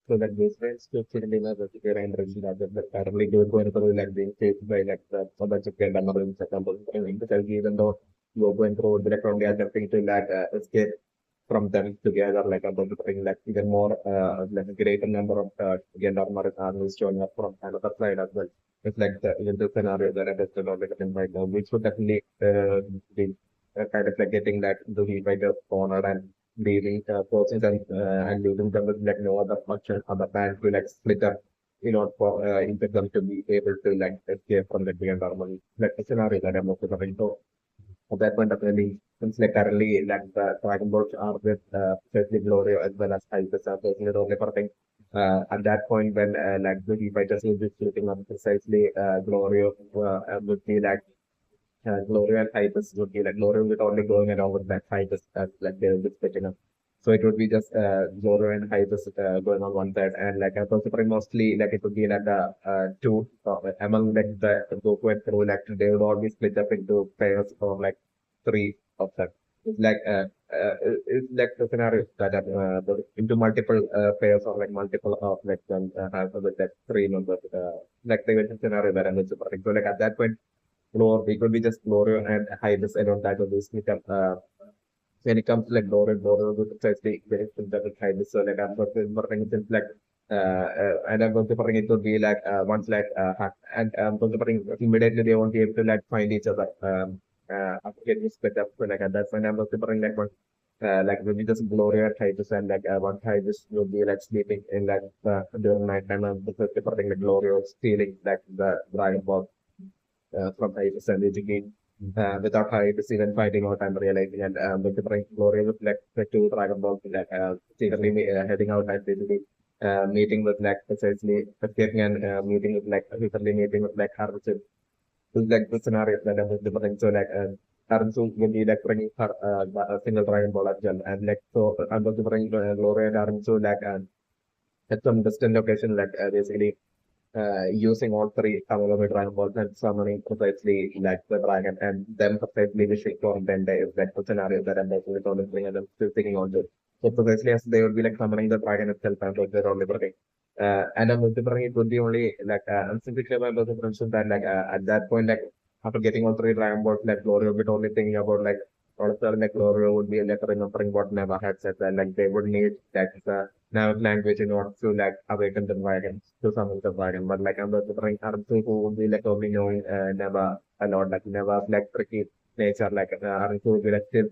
So that basically specifically the particular interest that currently going through like being faced by like a bunch of Gendarmerie because even though you're going through direct only attempting to like escape from them together like about to bring like even more like a greater number of Gendarmerie armies showing up from another side as well. It's like the scenario that I just developing right now, which would definitely be kind of like getting that the fighters cornered and leaving forcing them and leaving them with like no other option other than to like split up in order for them to be able to like escape from the Gendarmerie. Like a scenario that I'm also covering. So at that point, definitely, since like currently like the Dragon Balls are with especially Glorio as well as Hybis are personally only for thing. At that point, when like the fighters will be shooting on precisely Glorio would be like Glorio and Hybis would be like Glorio would only going along with that Hybis as like they will be splitting up. So it would be just Glorio and Hybis going on one side, and like considering mostly like it would be like the two among like the Goku and Kuro, like they would all be split up into pairs of like three of them. It's like the scenario that into multiple pairs or like multiple of like them have with like three members. Like the scenario that I'm supporting. So like at that point, it could be just Glorio and Hybris around that would be split up. When it comes to like Glorio would precisely very similar with Hybris. So like I'm going to like and I'm going to bring it to be like once like and I'm going to bring immediately they won't be able to like find each other after getting split up. So like at that point I'm going to bring like one like maybe just Gloria and Titus and like one Titus will be like sleeping in like during night time and the bring the Gloria stealing like the Dragon Ball from Hybis and again without Hybis even finding out and realizing and with the bring Gloria with like the two Dragon Balls like secretly heading out and basically meeting with like precisely escaping and meeting with like secretly meeting with like Harsh. So like the scenario that I was different. So like Harsh will be like bringing her a single Dragon Ball as well and like so I'm going to bring Gloria and Harsh like at some distant location like basically using all three available Dragon Balls and summoning precisely like the dragon and them precisely wishing for Dende is like the scenario that I'm basically totally and I'm still thinking on this. So precisely as they would be like summoning the dragon itself and like they're only bringing. And I'm considering it would be only like I'm simply clear about the mention that like at that point like after getting all three Dragon Balls like Gloria would be only thinking about like all of a sudden like Gloria would be like remembering what Neva had said and like they would need that now language in order to like awaken the dragon to summon the dragon. But like I'm considering Armsu who would be like only knowing Neva a lot, like Neva's like tricky nature, like Armsu would be like still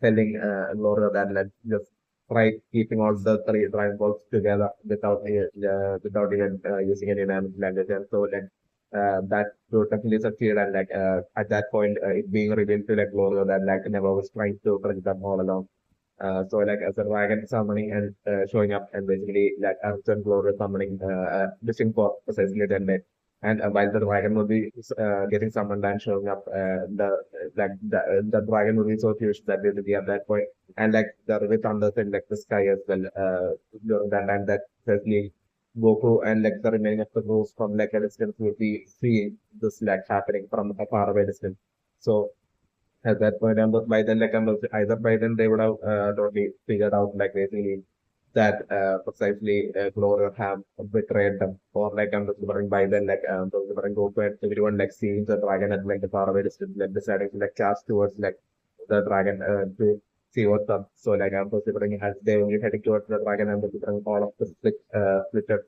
telling Laura that like just try keeping all the three dragon balls together without even using any language. And so like that would definitely succeed and like at that point it being revealed to like Laura that like Neva was trying to bring them all along. So like as a dragon summoning and showing up and basically like Armstrong Glory summoning wishing for precisely 10 minutes. And while the dragon will be getting summoned and showing up, the dragon will be so huge that they will be at that point. And like the with thunder in like the sky as well during that time that certainly Goku and like the remaining of the groups from like a distance will be seeing this like happening from a far away distance. So at that point, by then, like either by then they would have totally figured out like basically that precisely Gloria have betrayed them, or like I'm remembering by then like remembering Goku and everyone like seeing the dragon at like the faraway distance, like deciding to like charge towards like the dragon to see what's up. So like I'm remembering as they were heading towards the dragon, I'm remembering all of the splitted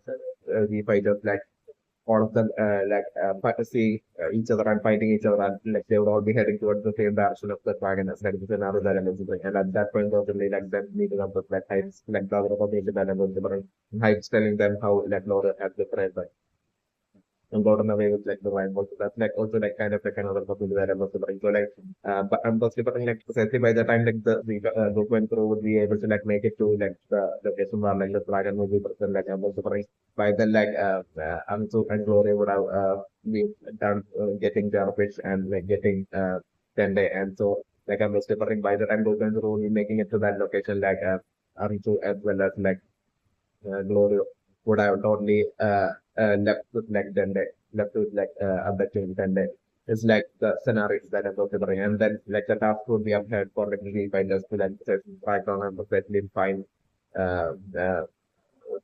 the fighters like all of them see each other and fighting each other and like they would all be heading towards the same direction of the dragon as like the scenario that I was doing. And at that point possibly like them meeting up with like heights like the other information that I was different heights telling them how like Laura has different and gotten away with like the wine bottle. That's like also like kind of like another possibility that I'm also buying. So like, but I'm possibly but like precisely by the time like the book went through would be able to like make it to like the location where like the dragon would be present. Like I'm also buying by then like Ansu and Gloria would have been done getting their fish and like getting 10 day and so like I'm also buying by the time those went through making it to that location like Ansu as well as like Gloria would have totally left with like Dende, left with like abducting Dende. It's like the scenarios that I'm considering, and then like the task would be ahead for like the finders to like background and especially find uh, uh,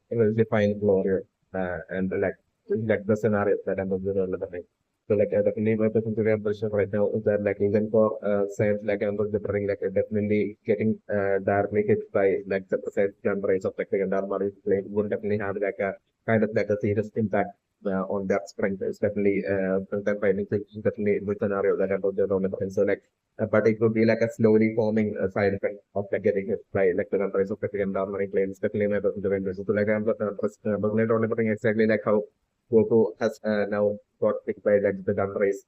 it will define glory and like the scenario that I'm observing. So like definitely my percentage impression right now is that like even for science like I'm considering like definitely getting directly hit by like the precise gun rays of like the Gendarmerie plane would definitely have like a kind of like a serious impact on their strength. It's definitely sometimes finding things is definitely the scenario that I'm observing. So like but it would be like a slowly forming side effect of like getting hit by like the numbers of the downward planes, definitely my the so like I'm not only exactly like how Goku has now got hit by like the gun race.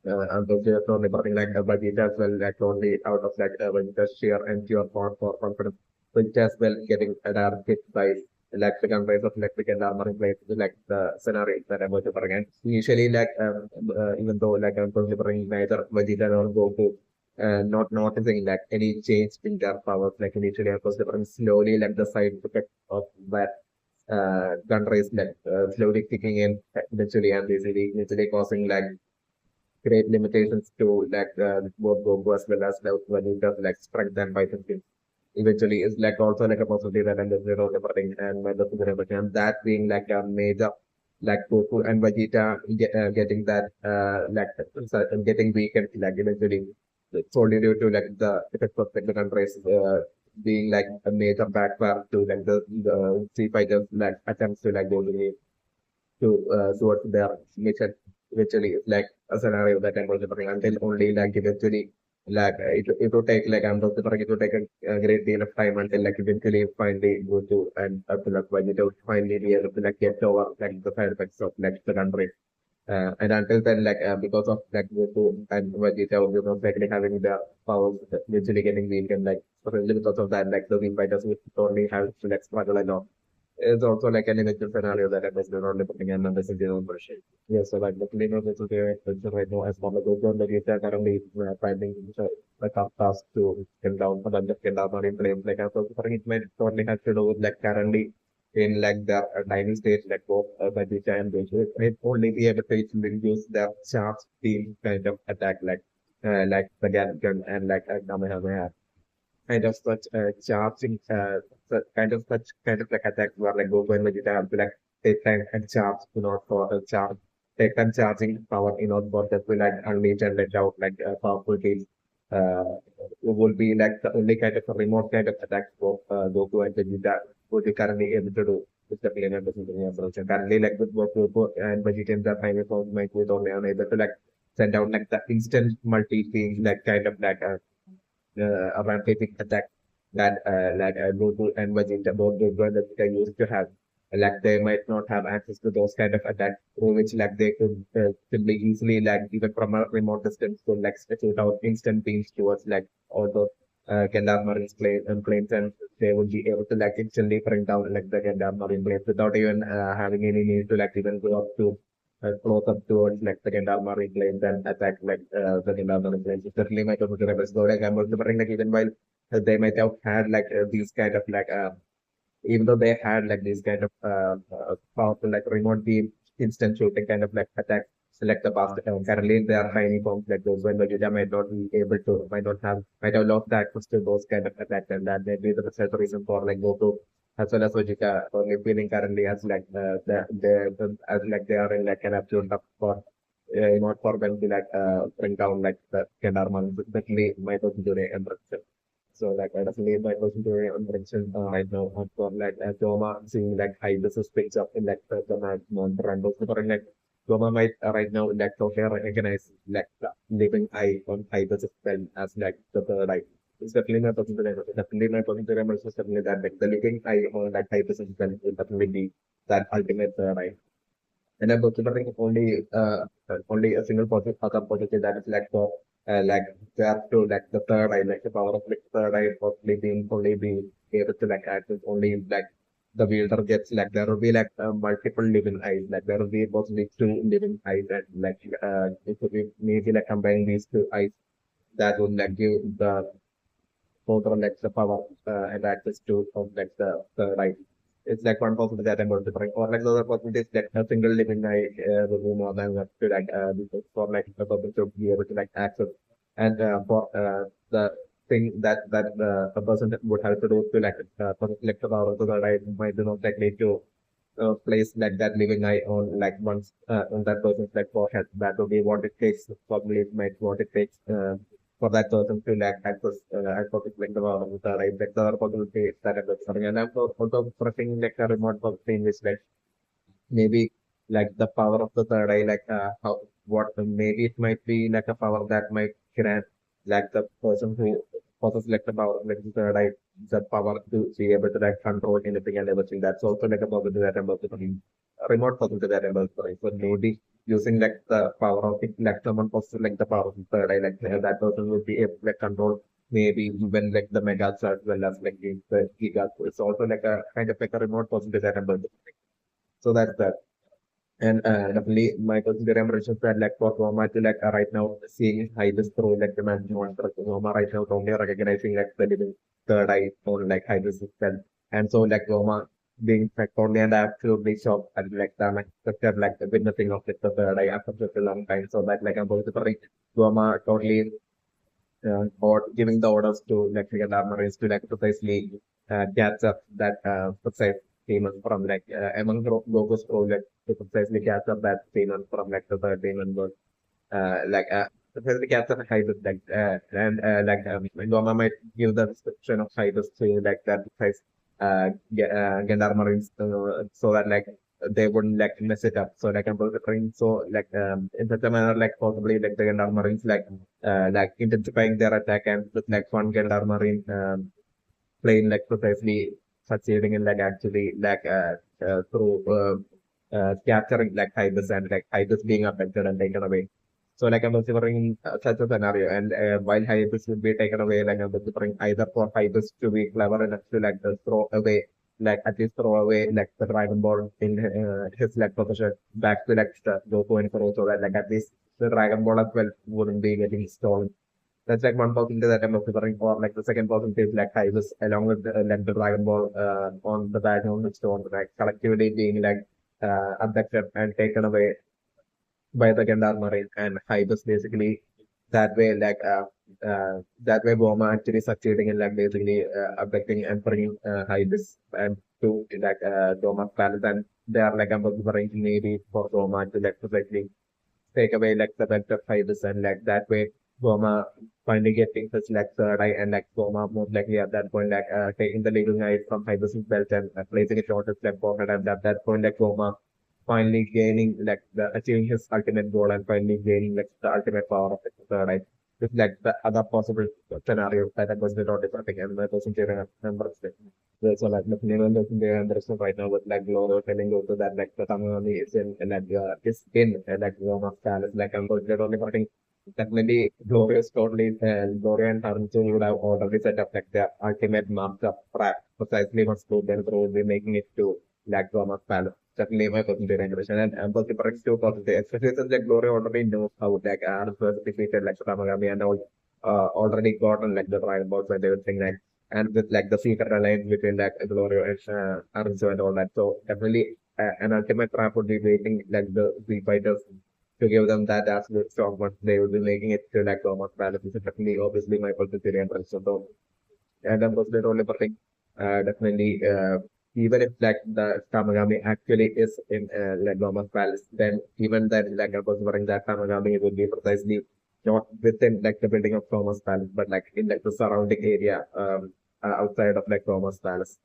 And those are only something like Vegeta as well, like only out of like Vegeta's sheer and pure for confidence. Vegeta as well getting hit by like the gun race of electric and armor in place, like the scenario that I'm going to bring. And usually, like even though like I'm going to bring neither Vegeta nor Goku, not noticing like any change in their powers, like initially I was different slowly, like the side effect of that gun race, like slowly kicking in eventually, and easily causing like great limitations to like both Goku as well as like Vegeta's like strength and vitality. Eventually, is like also like a possibility that and the zero thing and when the zero and that being like a major like Goku and Vegeta getting that getting weakened like eventually solely due to like the effect of like the countries being like a major backfire to like the sea fighters like attempts to like go to towards their mission. Eventually, it's like a scenario that I'm considering until only like eventually like it will take like I'm considering it will take a great deal of time until like eventually finally go to and up to like when it will finally be able to like get over like the side effects of like the country. And until then, like because of like Goku and Vegeta, you know, likely having their powers eventually getting weak and like especially because of that, like the Wing Fighters would only have to like struggle along. It's also like an individual scenario that I was not looking at and this is their own version. Yeah, so like the cleaner this is there right now as long as the data currently finding the tough task to get down for the get down on in flames. Like I was thinking it might totally have to do with like currently in like the tiny stage like both by the giant ratio, it may only be able to reduce the charge team kind of attack like the gun and like a Kamehameha kind of such charging such kind of like attacks where like Goku and Vegeta have to like take time and charge in order for charge take time charging power in order for that to like unleash and let out like powerful teams. Will be like the only kind of a remote kind of attack for Goku and Vegeta would be currently able to do. With the player doesn't approach. And currently, like with Goku and Vegeta in the final form, might be only unable to like send out like the instant multi thing, like kind of like a rampaging attack that Goku and Vegeta both the brothers they used to have. Like they might not have access to those kind of attacks, through which like they could be easily like even from a remote distance to like shoot out instant beams towards like all those Gendarmerie planes and they would be able to like instantly bring down like the Gendarmerie planes without even having any need to like even go up to close up towards like the Gendarmerie planes and attack like the Gendarmerie planes. Certainly my computer rebels go like I'm also bring like even while they might have had like these kind of like even though they had like these kind of powerful like remote beam instant shooting kind of like attack select the past currently they are tiny forms like those when Vegeta might not be able to might have lost access to those kind of attacks and that may be the result reason for like Goku as well as Vegeta only feeling currently as like as like they are in like an absolute tough spot in order for them to like bring down like the Kendarman especially my today and so like I definitely my person to mention right now for like Gomah seeing like Hybis is picked up in like the Randall for like Gomah might right now like totally recognize like the living eye on Hybis as well as like the third eye. It's definitely not talking to them. Definitely not talking to them. It's just definitely that like the living eye on like Hybis as well will definitely be that ultimate third eye. And I'm considering only a single positive that is like for like there to like the third eye, like the power of like third eye possibly being only being able to like access only like the wielder gets like there will be like multiple living eyes, like there will be possibly two living eyes and like it could be maybe like combining these two eyes that would like give the total like the power and access to of like the right. It's like one possibility that I'm going to bring, or like the other possibility is like a single living guy will be more than enough to like for like the public to be able to like access and for the thing that a person would have to do to like select the power of the third eye might do not likely to place like that living eye on like once on that person's like forehead. That would be what it takes. Probably it might what it takes for that person to like access like the power of the third eye. Like the other possibility is that I'm sorry, and I'm also pressing like a remote for thing which like maybe like the power of the third eye, like how what maybe it might be like a power that might grant like the person who possesses like the power of like the third eye, the power to be able to like control anything and everything. That's also like a possibility that I'm about to bring. A remote possibility that I'm about to bring. So maybe using like the power of it, like someone possesses like the power of the third eye, like that person would be able to like control maybe even like the megas as well as like the gigas. It's also like a kind of like a remote possibility that I'm about to bring. So that's that. And definitely, my consider impressions that like for Gomah to like right now seeing Hybis through like the management for Gomah right now only recognizing like the living third eye on like Hybis itself. And so like Gomah being fact only and absolutely shocked at like the unexpected like the witnessing of like the third eye after such a long time. So that like I'm going to bring Gomah totally or giving the orders to like the Gendarmerie to like precisely catch up that precise payment from like among the logos project to precisely catch up that payment from like the third payment was precisely catch up Hybis like and like Goma might give the description of Hybis to like that precise Gendarmerie so that like they wouldn't like mess it up. So like I'm going so like in such a manner like possibly like the Gendarmerie like intensifying their attack and with like one Gendarmerie plane like precisely succeeding in like actually like through capturing like Hybis and like Hybis being affected and taken away. So like I'm considering such a scenario, and while Hybis would be taken away, like I'm considering either for Hybis to be clever enough to like just throw away, like at least throw away like the Dragon Ball in his like possession back to like the Goku and Kuro, so that like at least the Dragon Ball as well wouldn't be getting stolen. That's like one possibility that I'm considering, or like the second possibility is like Hybis along with like the Dragon Ball on the background of stone, like collectively being like abducted and taken away by the Gendarmerie and Hybis basically that way that way Gomah actually succeeding in like basically abducting and bringing Hybis and to like Gomah's palace, and they are like about arranging maybe for Gomah to like perfectly take away like the belt of Hybis, and like that way Gomah finally getting such like third eye, and like Gomah most likely at that point like taking the legal eye from Hybis' belt and placing it on his left pocket, and at that point like Gomah finally gaining like the achieving his ultimate goal and finally gaining like the ultimate power of the third eye. With like the other possible scenario that I was not different and my person here number so like the name person there and the rest of right now with like Gloria telling also that like the Tamil is in like is in like Roma palace like I'm considered only parting definitely Gloria is totally Gloria and Tarantino would have already set up like their ultimate master trap precisely what's to then through be making it to like Roma palace. Definitely my consideration and I'm considering two positive, especially since like Gloria already knows how like first defeated like Ramagami and all already gotten like the trial boss when they were saying like and with like the secret alliance between like Gloria and Arunzo and all that. So definitely an ultimate trap would be waiting like the fighters to give them that absolute strong one. They would be making it to like Thomas Palace. This is definitely obviously my positive interest. So and I'm considered only for definitely even if like the Tamagami actually is in like Gomah's palace, then even then like I was worrying that Tamagami would be precisely not within like the building of Gomah's palace, but like in like the surrounding area outside of like Gomah's palace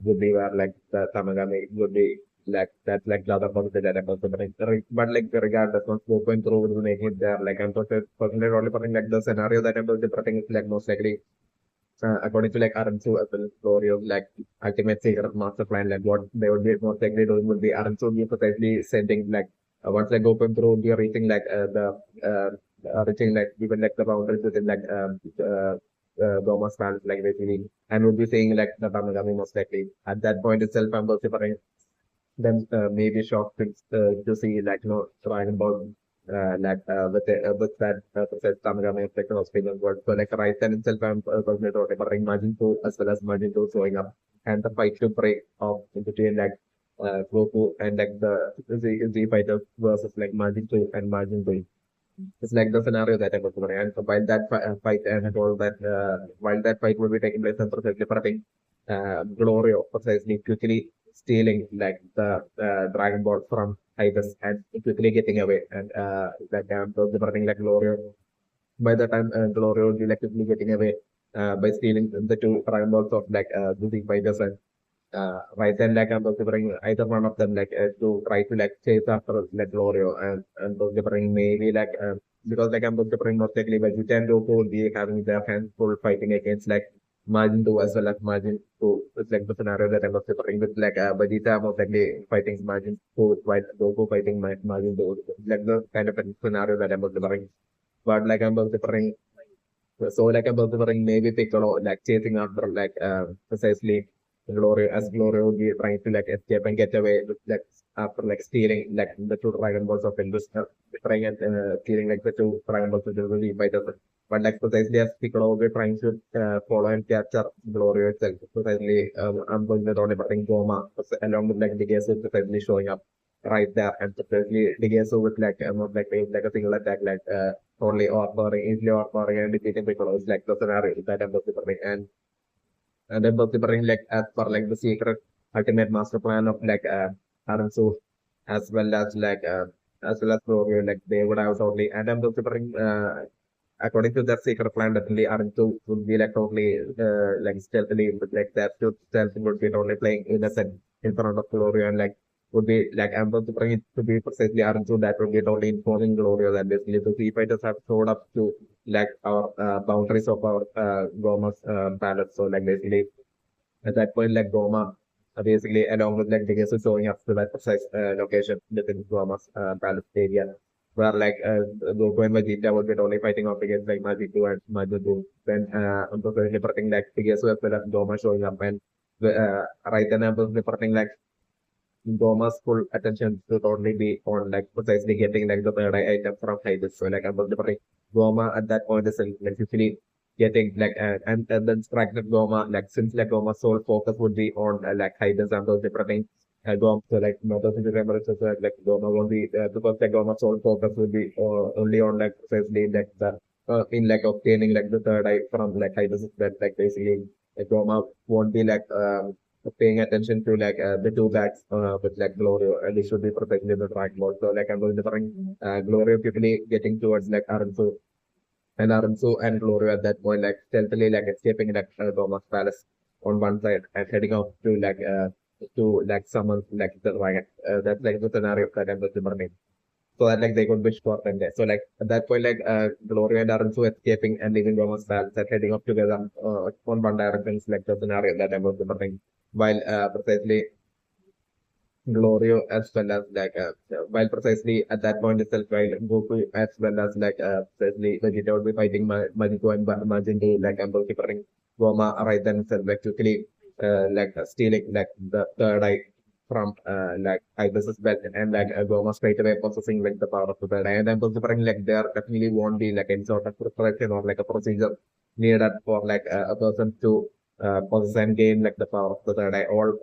would be where like the Tamagami would be like that's like the other positive that I'm considering. But like regardless, once we're going through with making it there, like I'm personally only putting like the scenario that I'm considering is like most likely according to like Aransu as well, story of like ultimate secret master plan, like what they would be most likely doing would be Aransu be precisely sending like once like open through you're reaching like reaching like even like the boundaries within like Gomah's plans like basically and would be saying like the Tamagami most likely at that point itself I'm vocifying then maybe shocked to see like Dragon Ball with that said Tamagami effect of Australian world. So like right then itself I'm personally talking about Majin 2 as well as Majin 2 showing up and the fight to break off between like Goku and like the Z fighters versus like Majin 2 and Majin 3. It's like the scenario that I was going. And so while that fight and all that, while that fight would be taking place, and precisely Glorio precisely quickly stealing like the Dragon Ball from Hybis and quickly getting away. And like those different like Glorio. By the time Glorio would be like quickly getting away by stealing the two Dragon Balls of like the fighters and right then like I'm considering either one of them like to try to like chase after like Glorio and considering maybe like because like I'm considering most likely Vegeta and Goku would be having their hands full fighting against like Majin 2 as well as Majin 2. It's like the scenario that I'm considering with like Vegeta most likely fighting Majin 2 while Goku fighting Majin 2. Like the kind of a scenario that I'm considering. But like I'm considering so like about the ring, maybe Piccolo like chasing after like precisely Glorio as Glorio would be trying to like escape and get away with, like after like stealing like the two Dragon Balls of Indus, trying and stealing like the two Dragon Balls of the fighters. But like precisely as Piccolo would be trying to follow and capture Glorio itself. Precisely I'm going to only bring Gomah along with like Digesu precisely showing up right there and precisely Digesu with like not like a single attack like only offering, easily offering and defeating people is like the scenario that I'm considering. And I'm considering like as for like the secret ultimate master plan of like Aransu as well as well as Glorio, like they would have totally and I'm considering according to that secret plan definitely Aransu would be like totally like stealthily but like that stealth would be totally playing innocent in front of Glorio and like would be like I'm going to bring it to be precisely Arjun that would be totally informing Gloria that basically the sea fighters have showed up to like our boundaries of our Gomah's palace. So like basically at that point like Gomah basically along with like Digesu showing up to that precise location within Gomah's palace area. Where like Goku and Vegeta would be totally fighting off against like Majitu and Majitu. Then I'm totally reporting like Digesu as well as Gomah showing up and right then I'm reporting like Gomah's full attention to totally be on like precisely getting like the third eye item from Hybis. So like about the Gomah at that point is like usually getting like and then strike the Gomah like since like Gomah's sole focus would be on like Hybis and those different things. Gomah so like not those remember so like Gomah won't be because like Gomah's sole focus would be only on like precisely like the in like obtaining like the third eye from like Hybis that like basically like Gomah won't be like paying attention to like the two backs with like Glorio and they should be protecting the track board. So like I'm going to bring Glorio quickly getting towards like Aransu and Glorio at that point like stealthily like escaping like Gomah's palace on one side and heading off to like summon like the dragon. That's like the scenario that I'm going to bring. So that like they could be short and there. So like at that point like Gloria and Aransu escaping and leaving Gomah's palace and heading up together on one direction is like the scenario that I'm going to bring while precisely Glorio as well as like while precisely at that point itself while Goku as well as like precisely Vegeta would be fighting Majito and Majin to like preparing Gomah right then itself like quickly like stealing like the third eye from like Hybis's belt and like Gomah straight away possessing like the power of the third eye and I'm preparing like there definitely won't be like any sort of preparation or like a procedure needed for like a person to possess and gain like the power of the third eye. All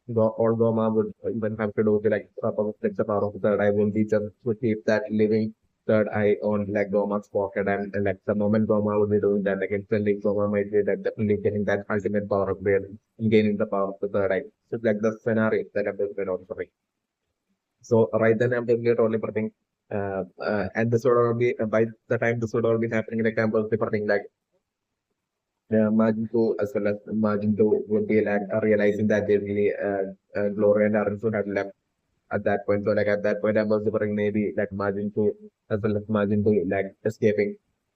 Goma would even have to do to like possess the power of the third eye will be just to keep that living third eye on like Goma's pocket and like the moment Goma would be doing that, like instantly Goma might be like definitely getting that ultimate power of will and gaining the power of the third eye. So it's like the scenario that I'm going on for me. So right then I'm doing it only for thing. And this would all be by the time this would all be happening, like I'm preparing like margin two as well as margin two would be like realizing that basically Gloria and Aransu had left at that point. So like at that point, I was differing maybe like margin two as well as margin two like escaping,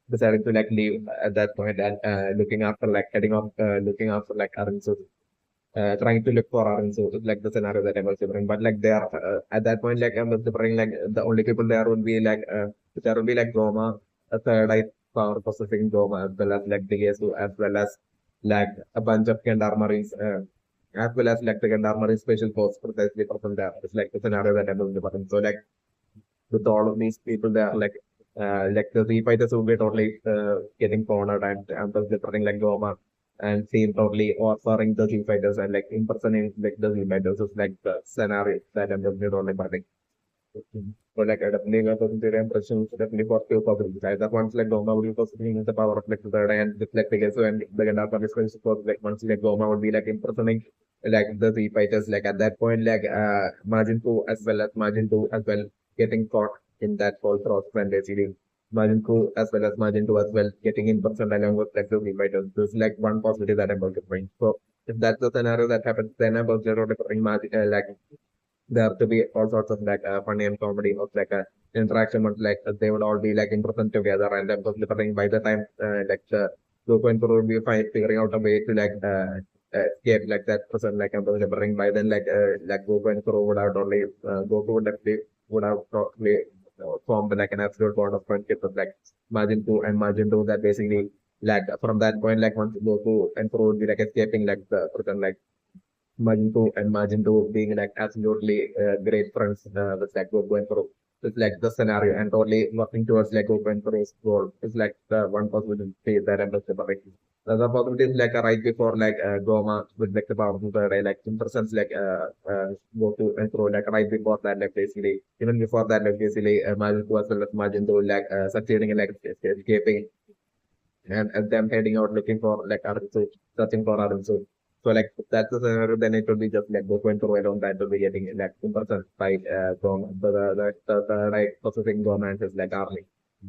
deciding to like leave at that point and looking after like heading off, looking after like Aransu. Trying to look for Aransu, like the scenario that I was differing. But like there, at that point, like I was differing, like the only people there would be like, there would be like Goma, a third eye power processing Goma, as well as like the Yesu, as well as like a bunch of Gendarmeries, as well as like the Gendarmerie special force precisely present there. It's like the scenario that I was differing. So like with all of these people there, like the Z fighters would be totally getting cornered and was differing like Goma and seem totally offering the Z fighters and like impersonating like the Z fighters is like the scenario that I'm just only So like definitely the impressions definitely for few public. Either once like Goma would be positioning the power of like the third eye and with like the so and the Gandalf is going to support like once like Goma would be like impersonating like the three fighters like at that point like Margin 2 as well as Margin 2 as well getting caught in that fall cross when they see Margin 2 as well as Margin 2 as well getting in person along with like the three fighters. There's like one possibility that I'm going to bring. So if that's the scenario that happens, then I'm going to bring Margin like there have to be all sorts of like funny and comedy of like interaction but like they would all be like in person together and then delivering by the time like the Goku and Kuro would be figuring out a way to like escape like that person like delivering by then like Goku and Kuro would have only Goku would actually would have probably formed like an absolute bond of friendship with like Majin 2 and Majin 2 that basically like from that point like once Goku and Kuro would be like escaping like the person like Majinto and Majinto being like absolutely great friends with like Goku and Kuro. It's like the scenario and totally working towards like Goku and Kuro's goal. It's like the one possibility that I'm just about. The other possibility is like right before like Goma with like the power of the ray, like in presence like Goku and Kuro like right before that like basically even before that like basically Majinto as well as Majinto like succeeding in like escaping and them heading out looking for like Arutsu, searching for Arutsu. So like if that's the scenario, then it will be just like Goku and Kuro alone that will be getting like in person by Goma, the right processing Goma and his like army.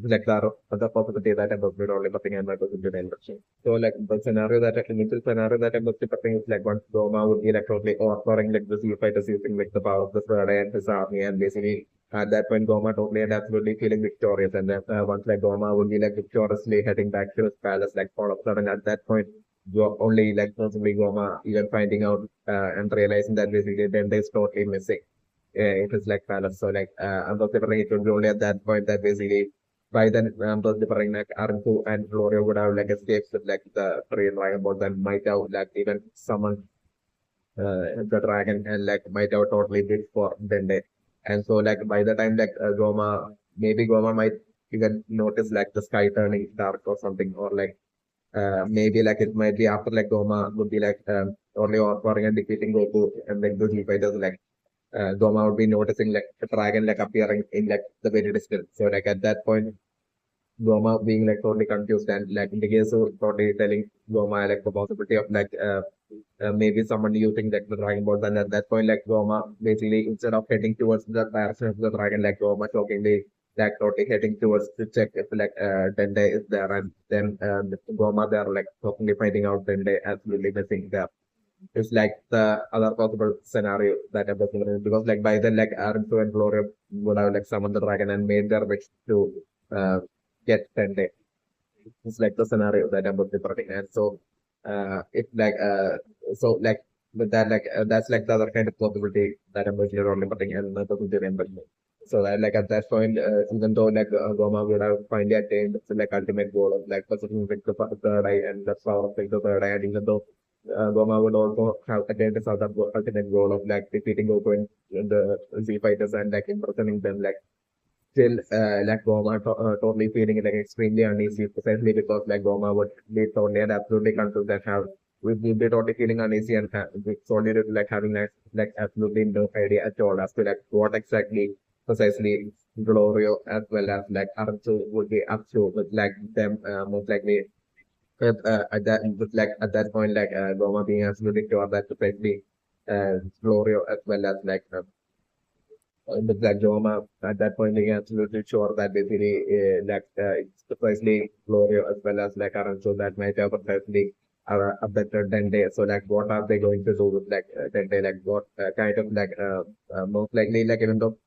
Like the possibility that I'm looking only nothing and my person to the industry. So like the scenario that initial scenario that I'm looking is like once Goma would be like totally overpowering like the sea fighters using like the power of the Sword and his army and basically at that point, Goma totally and absolutely feeling victorious. And then once like Goma would be like victoriously heading back to his palace, like all of a sudden at that point, only like possibly Goma even finding out and realizing that basically then is totally missing. It is like palace. So like I'm not different. It would be only at that point that basically by then I'm not different. Like Arunku and Gloria would have like escaped with like the three dragon balls and might have like even summoned the dragon and like might have totally did for Dende. And so like by the time like Goma, maybe Goma might even notice like the sky turning dark or something, or like maybe like it might be after like Goma would be like only overpowering and defeating Goku and like the fighters like Goma would be noticing like the dragon like appearing in like the very distance. So like at that point Goma being like totally confused and like Nigesu totally telling Goma like the possibility of like maybe someone using like the dragon balls and at that point like Goma basically instead of heading towards the direction of the dragon like Goma shockingly like totally heading towards to check if like Dende is there and then Goma there like shockingly finding out Dende absolutely missing there. It's like the other possible scenario that I'm looking at because like by then like Arantu and Gloria would have like summoned the dragon and made their wish to uh, get Dende. It's like the scenario that I'm looking for. And so, if like, so like with that, like that's like the other kind of possibility that I'm looking around putting and not to remember. So that like at that point, even though like Goma would have finally attained the like ultimate goal of like possessing like the third eye and the power of like the third eye, and even though Goma would also have attained this other ultimate goal of like defeating Goku and the Z fighters and like imprisoning them like still like Goma totally feeling like extremely uneasy precisely because like Goma would be totally and absolutely confused and have we would be totally feeling uneasy and solely like having like absolutely no idea at all as to like what exactly precisely Glorio as well as like Arzu would be up to with like them most likely at that with like at that point like Goma being absolutely sure that precisely Glorio as well as like with that Goma at that point being absolutely sure that basically it's precisely Glorio as well as like Arancho that might have precisely a better Dende. So like what are they going to do with like Dende? Like what kind of like most likely like even though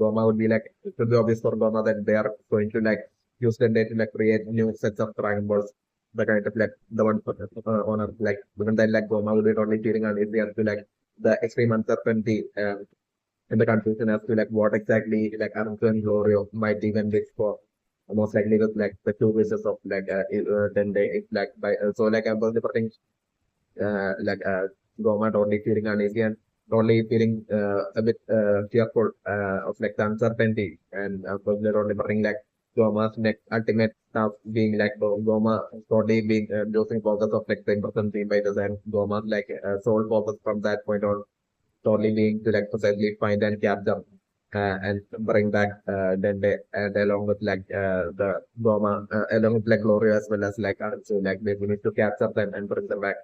Goma would be like it would be obvious for Goma that they are going to like use Dende to like create new sets of Dragon Balls. The kind of like the one on Earth, like even then like Goma would be totally feeling uneasy as to like the extreme uncertainty in the confusion as to like what exactly like Aramco and Glorio might even wish for. Most likely with like the two wishes of like then they it's like by so like I was putting like Goma only feeling uneasy and only feeling a bit fearful of like the uncertainty and probably only putting like Goma's next ultimate stuff being like Goma totally being losing focus of like the important team by and Goma's like sole focus from that point on totally being to like precisely find and capture and bring back Dende and along with like the Gomah, along with like Gloria as well as like so like they need to capture them and bring them back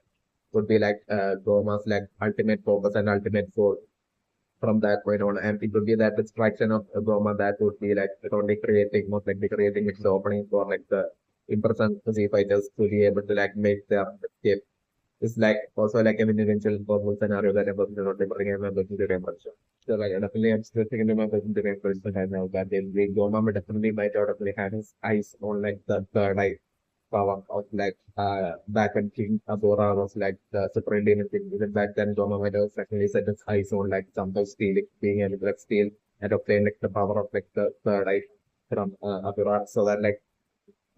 would be like Gomah's like ultimate focus and ultimate goal from that point on. And it would be that distraction of Gomah that would be like not only creating, most likely creating its opening for like the in-person Z fighters to be able to like make their escape. It's like also like an eventual possible scenario that I was not bring a member to the membership. So like definitely I'm still thinking about the membership right now that the Gomah definitely might out of have his eyes on like the third eye power of like back when King Abora was like the supreme demon king. Even back then Gomah might have actually set his eyes on like somehow stealing being able to like steal and obtain like the power of like the third eye from Abora so that like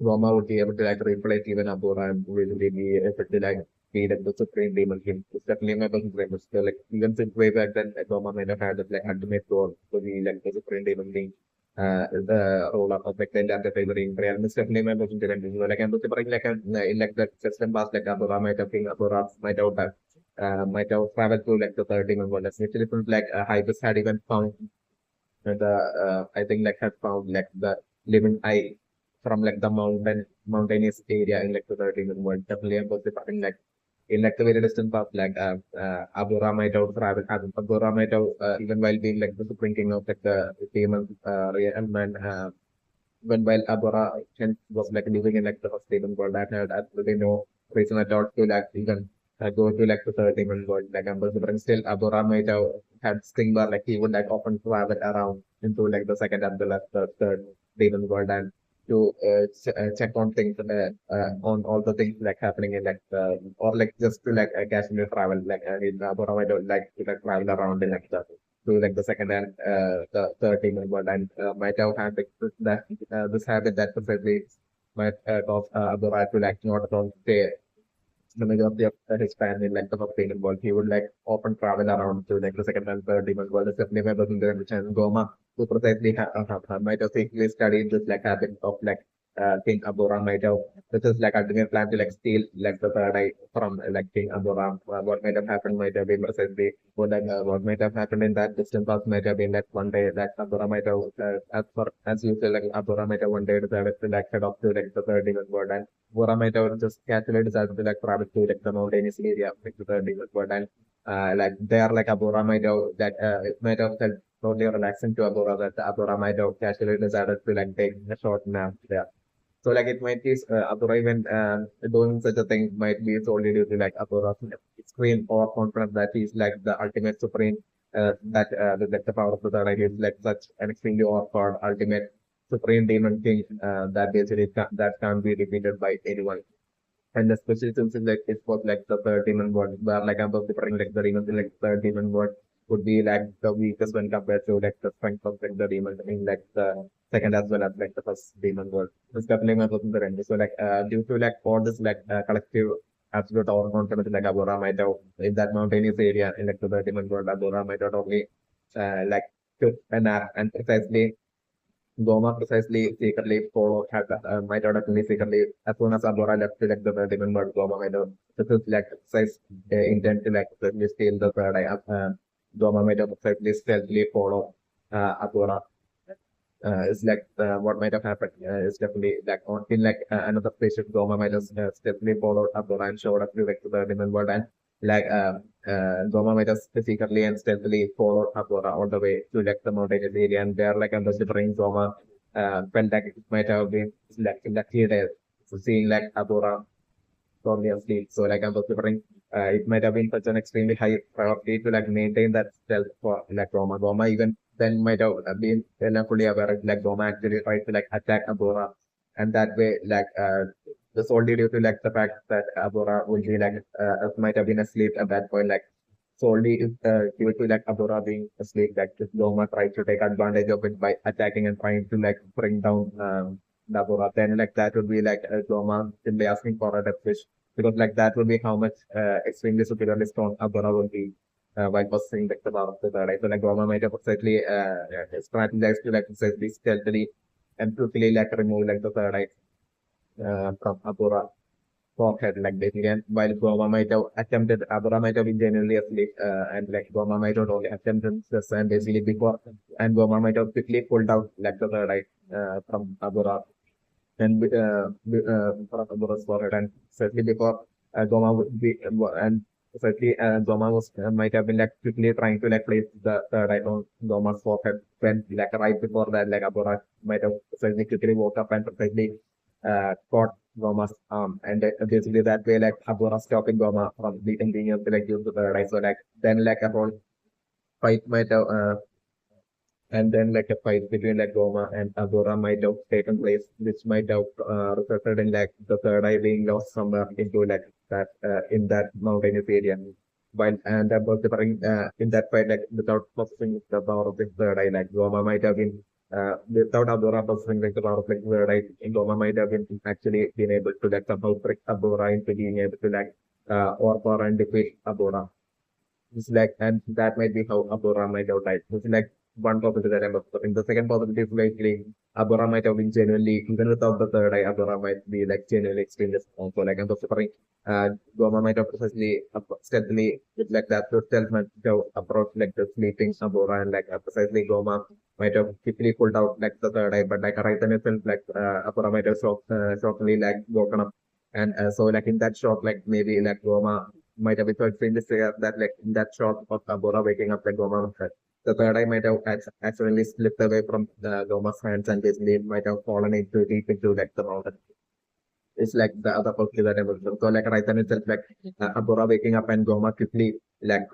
Gomah would be able to like replace even Abora and really be able to like be like the supreme demon king. It's definitely my personal preference. So like even since way back then Gomah might have had that like ultimate goal to be like the supreme demon king. The role of like the favoring Real Miss definitely my personal preference. So like I'm just like in like the system past like Abora might have king Abora might have traveled to like the third demon world. It's different like Hybis had even found the I think like had found like the living eye from like the mountainous area in like the 13th world. Definitely about the parting like in like the very distant past like Abura might have traveled Abura might have even while being like the supreme king of like the demon realm and when while Abura hence was like living in like the first demon world that had absolutely no reason at all to like even go to like the third demon world. Like but still Abura might have had sting bar like he would like often travel around into like the second and the third demon world and to check on things on all the things like happening in like or like just to like casually travel like Abura might have like to like travel around in like the to like the second and the third team involved and might have had like, that this habit that possibly might cause Abdullah to like not at all stay the majority of his family in like the first team involved. He would like often travel around to like the second and third team involved. Especially members in the and Goma who precisely might have secretly studied this like habit of like King Abura might have which is like ultimate plan to like steal like the third eye from like King Abura. What might have happened might have been precisely what might have happened in that distant past might have been that one day that Abura might have as usual like Abura might have one day decided to like head off to like the third demon world and Abura might have just casually decided to like travel to like the mountainous area like the third demon world and like there like Abura might have that it might have felt totally relaxing to Abura that Abura might have casually decided to like take a short nap there. So like it might be Abura even doing such a thing might be solely due to like Abura's extreme overconfidence that he's like the ultimate supreme that like the power of the third eye is like such an extremely overpowered ultimate supreme demon king that basically that can't be defeated by anyone. And especially since like it was like the third demon world, where like I'm preferring like the demon like third demon world would be like the weakest when compared to like the strength of like the demon in like the second as well as like the first demon world. It's definitely my person the range. So like due to like all this like collective absolute overconfidence like Abora might have in that mountainous area in like the third demon world, Abora might not only like took a nap and precisely Goma precisely secretly followed had might have definitely secretly as soon as Abora left to like the demon world, Goma might have this is like precise intent to like certainly steal the third eye. Goma might have precisely stealthily follow Abora. It's like what might have happened is definitely like on in like another spaceship Goma might have stealthily followed Abora and showed up to like to the demon world and like Goma might have secretly and stealthily followed Abora all the way to like the mountainous area and there like considering Goma felt like it might have been like lucky there. So seeing like Abora probably asleep. So like I was wondering, it might have been such an extremely high priority to like maintain that stealth for like Goma. Goma even then might have been fully aware like Goma actually tried to like attack Abora, and that way like the solely due to like the fact that Abora would be like might have been asleep at that point like solely due to like Abora being asleep like this Goma tried to take advantage of it by attacking and trying to like bring down Dabura, then like that would be like Goma simply asking for a death wish because like that would be how much extremely superiorly strong Abura would be while possessing like the power of the third eye. So like Goma might have exactly strategized to like precisely stealthily and quickly like remove like the third eye from Abura forehead, like basically, and while Gomah might have attempted, Abura might have been genuinely asleep, and like Gomah might have only attempted this, and basically before, and Gomah might have quickly pulled out like the third eye from Abura and from Abura's forehead, and certainly before Gomah would be, and certainly Gomah was might have been like quickly trying to like place the third eye on Gomah's forehead when like right before that, like Abura might have certainly quickly woke up and perfectly caught Gomah's arm, and basically that way like Abura stopping Gomah from being able to like use the third eye. So like then like a whole fight might have and then like a fight between like Gomah and Abura might have taken place, which might have resulted in like the third eye being lost somewhere into like that in that mountainous area. While and about the in that fight, like without possessing the power of the third eye, like Gomah might have been without Abura possessing like the power of like third eye, Gomah might have been actually been able to like somehow trick Abura into being able to like or and defeat Abura. It's like, and that might be how Abura might have died. It's like one possibility that I'm observing. The second possibility is basically Abura might have been genuinely, even without the third eye, Abura might be like genuinely extremely strong. So like I'm suffering, Goma might have precisely stealthily with like that stealth might have approached like the sleeping Abura and like precisely Goma might have quickly pulled out like the third eye, but like right then itself, like Abura might have shockingly like woken up. And so like in that shock, like maybe like Goma might have been so extremely scared that like in that shock of Abura waking up like Goma the third eye might have accidentally slipped away from Goma's hands and basically might have fallen into deep into like the mountain. It's like the other possibility that I was so like right then itself like Abura waking up and Goma quickly like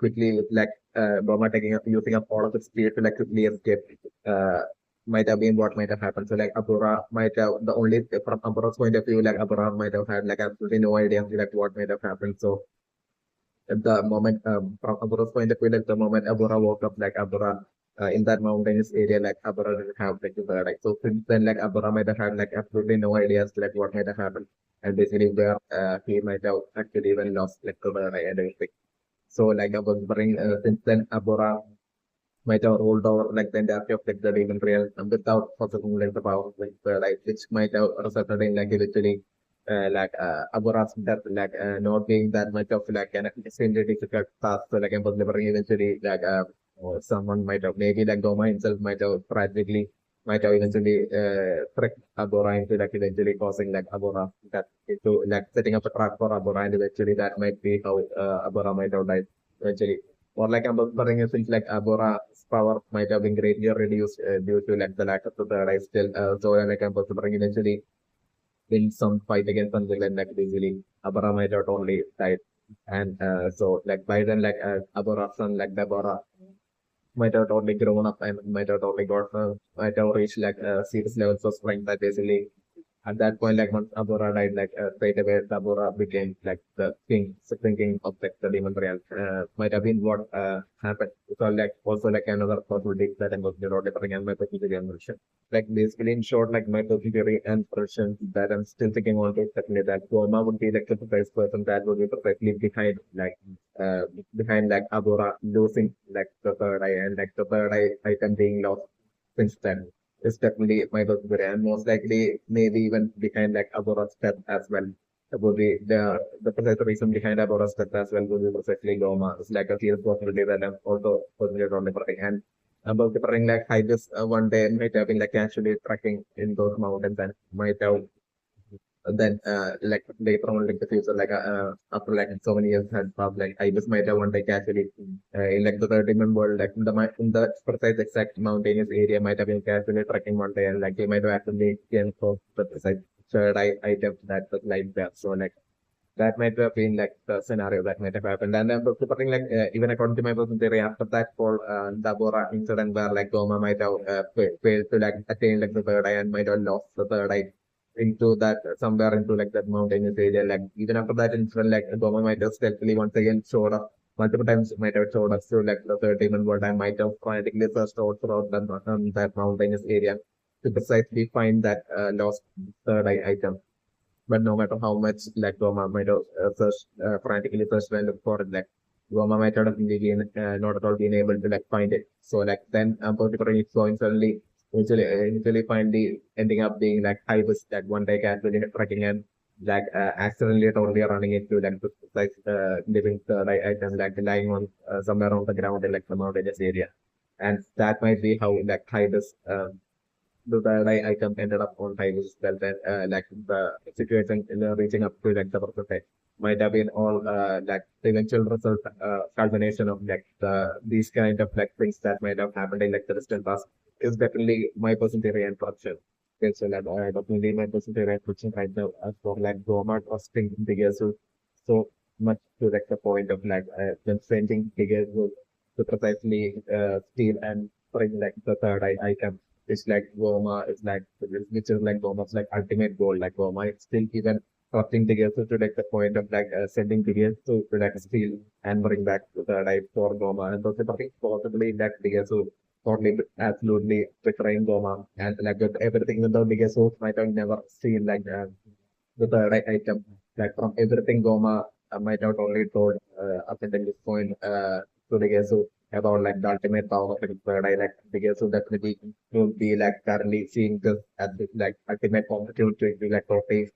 Goma taking up using up all of its speed to like quickly escape. Uh, might have been what might have happened. So like Abura might have the only from Abura's point of view, like Abura might have had like absolutely no idea like what might have happened. So at the moment, from Abura's point of view, like the moment Abura woke up, like Abura in that mountainous area, like Abura didn't have like the like so since then, like Abura might have had like absolutely no ideas like what might have happened, and basically where he might have actually even lost like the and everything. So like I was bring since then Abura might have rolled over like the entirety of like the demon realm without possessing like the power of like the like which might have resulted in like eventually Abura's death like not being that much of like an extremely difficult task so like was delivering eventually like or someone might have maybe like Goma himself might have tragically might have eventually tricked Abura into like eventually causing like Abura that into like setting up a trap for Abura and eventually that might be how Abura might have died eventually. Or like I'm referring to things like Abora's power might have been greatly reduced due to like the lack of the third eye still. So like I'm referring eventually in some fight against something like basically Abora might have only died. And so like by then like Abora's son like Deborah might have totally grown up and might have totally got might have reached like serious levels of strength that basically at that point, like once Abura died, like straight away, Abura became like the supreme king of like the demon realm. Might have been what happened. So like also like another possibility that I'm going to referring and my personal theory and version. Like basically in short, like my personal theory and version that I'm still thinking on to certainly that Goma would be like the first person that would be perfectly uh behind like Abura losing like the third eye and like the third eye item being lost since then is definitely my possibility and most likely maybe even behind like Abora's death as well. It would be the precise reason behind Abora's death as well would be precisely Goma. It's like a serious possibility that I'm also considered on the party. And about the parting like Hybis one day might have been like actually trekking in those mountains and might have then like later on like the future like after like so many years had passed like I just might have one day casually in like the 30-man world like in the precise exact mountainous area might have been casually trekking one day and like they might have actually came across the precise third item that was like there. So like that might have been like the scenario that might have happened. And then something like even according to my person theory, after that whole Dabora incident where like Goma might have failed to like attain like the third eye and might have lost the third eye into that somewhere into like that mountainous area. Like even after that incident, like Goma might have stealthily once again showed up multiple times. Might have showed up through like the third demon world. I might have frantically searched out throughout that mountainous area to precisely find that lost third eye item. But no matter how much like Goma might have frantically searched and look for it, like Goma might not have been not at all been able to like find it. So like then particularly going suddenly eventually finally ending up being like Hybis that one day casually tracking and accidentally totally running into like living third eye item like lying on somewhere on the ground in like the mountainous area, and that might be how like Hybis the third eye item ended up on Hybis well then like the situation reaching up to like the perfect might have been all like the eventual result culmination of like these kind of like things that might have happened in like the distant past is definitely my personal theory and prediction. Okay, so like definitely my personal theory and prediction right now for like Gomah trusting Pegasus so much to like the point of like then sending Pegasus to precisely steal and bring like the third eye item. It's like Gomah is like which is like Gomah's like ultimate goal. Like Gomah is still even trusting together to like the point of like sending together to like steal and bring back the life for Gomah. And also I think possibly that Pegasus totally absolutely betraying Gomah and like with everything even though Pegasus might have never seen like the third item. Like from everything Gomah might have only told up until this point to Pegasus about like the ultimate power of the third eye. Like Pegasus definitely will be like currently seeing this as this like ultimate opportunity to like totally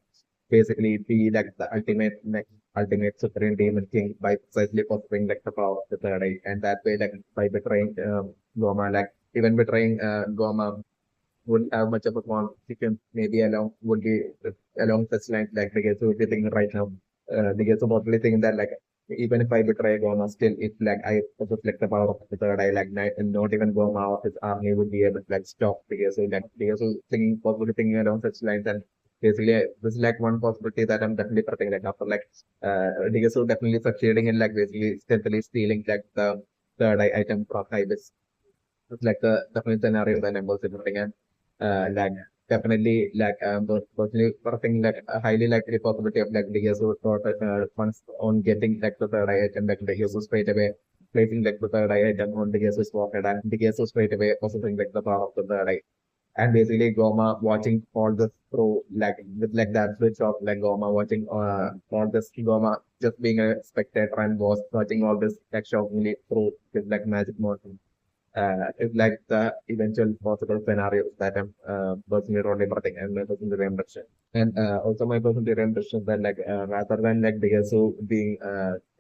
basically be like the ultimate next ultimate supreme demon king by precisely possessing like the power of the third eye. And that way like by betraying Gomah, like even betraying Gomah wouldn't have much of a consequence maybe along would be along such lines like the guess would be thinking right now. The guess probably thinking that like even if I betray Goma still if like I possess like the power of the third eye like not even Goma or his army would be able to like stop because so like because so thinking possibly thinking along such lines and basically this is like one possibility that I'm definitely thinking like after like because so definitely succeeding in like basically stealthily stealing like the third eye item from Hybis. It's like the definite scenario that I'm also looking at. Like definitely like personally think like a highly likely possibility of like DSO thought once on getting like the third eye item like DSO straight away placing like the third eye item on DSO's pocket and DSO straight away processing like the power of the third eye. And basically Goma watching all this through like with like that switch of like Goma watching all this Goma just being a spectator and was watching all this like shockingly through with like magic motion is like the eventual possible scenarios that I'm personally only predicting and my personal impression. And also my personal impression that like rather than like DSO being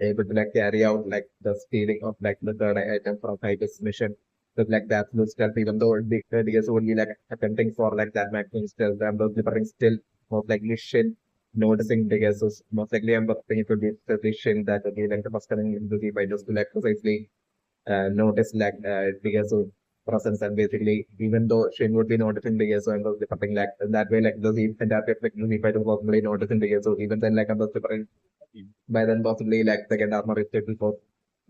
able to like carry out like the stealing of like the third item from Hybris mission with like the absolute stealth, even though the DSO would be like attempting for like that maximum stealth, I'm delivering still most likely shit. Noticing DSO's most likely I'm thinking it would be sufficient that would be like the first coming into the by just to like precisely notice like DSO presence and basically even though Shin would be noticing DSO and was something like that way like the entire like the fight was possibly noticing DSO even then like about different by then possibly like the Gendarmerie station force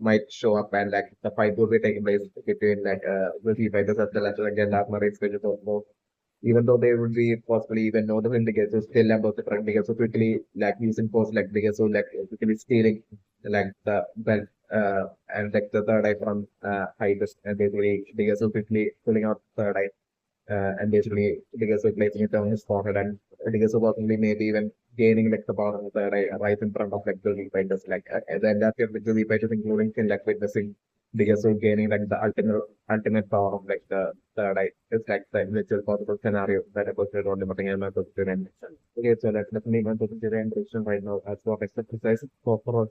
might show up and like the fight would be taking place between like the sea fighters as well as the Gendarmerie station force even though they would be possibly even noticing DSO still about different DSO quickly like using force like DSO like quickly stealing like the belt and like the third eye from Hybris and basically DSO quickly pulling out third eye and basically DSO placing it on his forehead and DSO possibly maybe even gaining like the power of the third eye right in front of like the fighters like and then that with the fighters including Finn like witnessing DSO gaining like the ultimate power of like the third eye. It's like the virtual possible scenario that I posted on the and my positive intention. Okay, so that's definitely my positive intention right now as for exercise cockroach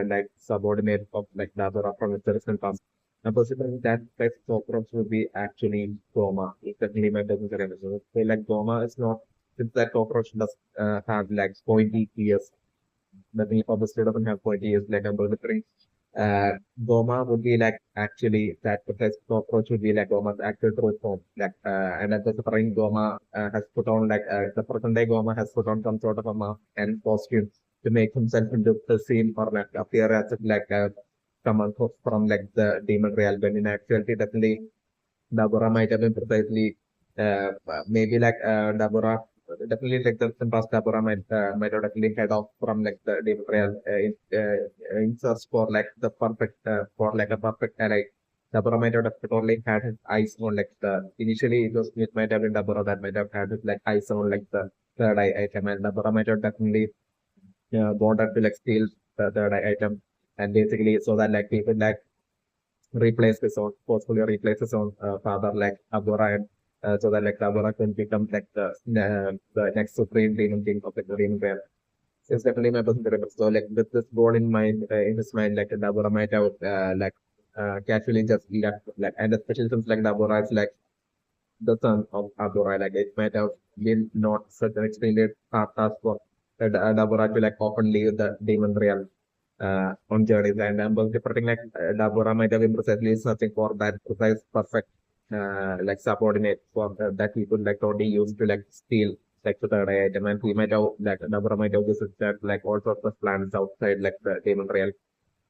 like subordinate of like Labora from its original past. Now, possibly that best cockroach would be actually Goma. It's definitely my positive intention. So like Goma is not since that cockroach does have like pointy ears. Definitely obviously doesn't have pointy ears like I'm delivering uh, Goma would be like actually that precise cockroach would be like Goma's actual true form. Like and at the suffering Goma has put on like the present day Goma has put on some sort of a mask and costume to make himself into the scene or like appear as if like someone from like the demon realm. When in actuality, definitely Dabura might have been precisely maybe like Dabura definitely like the past Dabura might have definitely head off from like the Demon Real in search for like the perfect for like a perfect ally. Dabura might have totally had his eyes on like the initially it might have been Dabura that might have had his like eyes on like the third eye item and Dabura might have definitely wanted to like steal the third eye item and basically so that like people like replace his own forcefully replace his own father like Abdurrah and so that like Abdurrah can become like the next supreme demon king of the Korean realm. it's definitely my personal preference. So like with this goal in mind, in his mind, like Dabura might have casually just left, like, and especially since like Dabura is like the son of Abdurrahman. Like it might have been not such an extremely hard task for Dabura to like often leave the demon realm on journeys. And I'm interpreting like Dabura might have been precisely searching for that precise perfect like subordinate for that he could like totally use to like steal like the third eye item. And he might have like Dabura might have visited like all sorts of planets outside like the demon realm.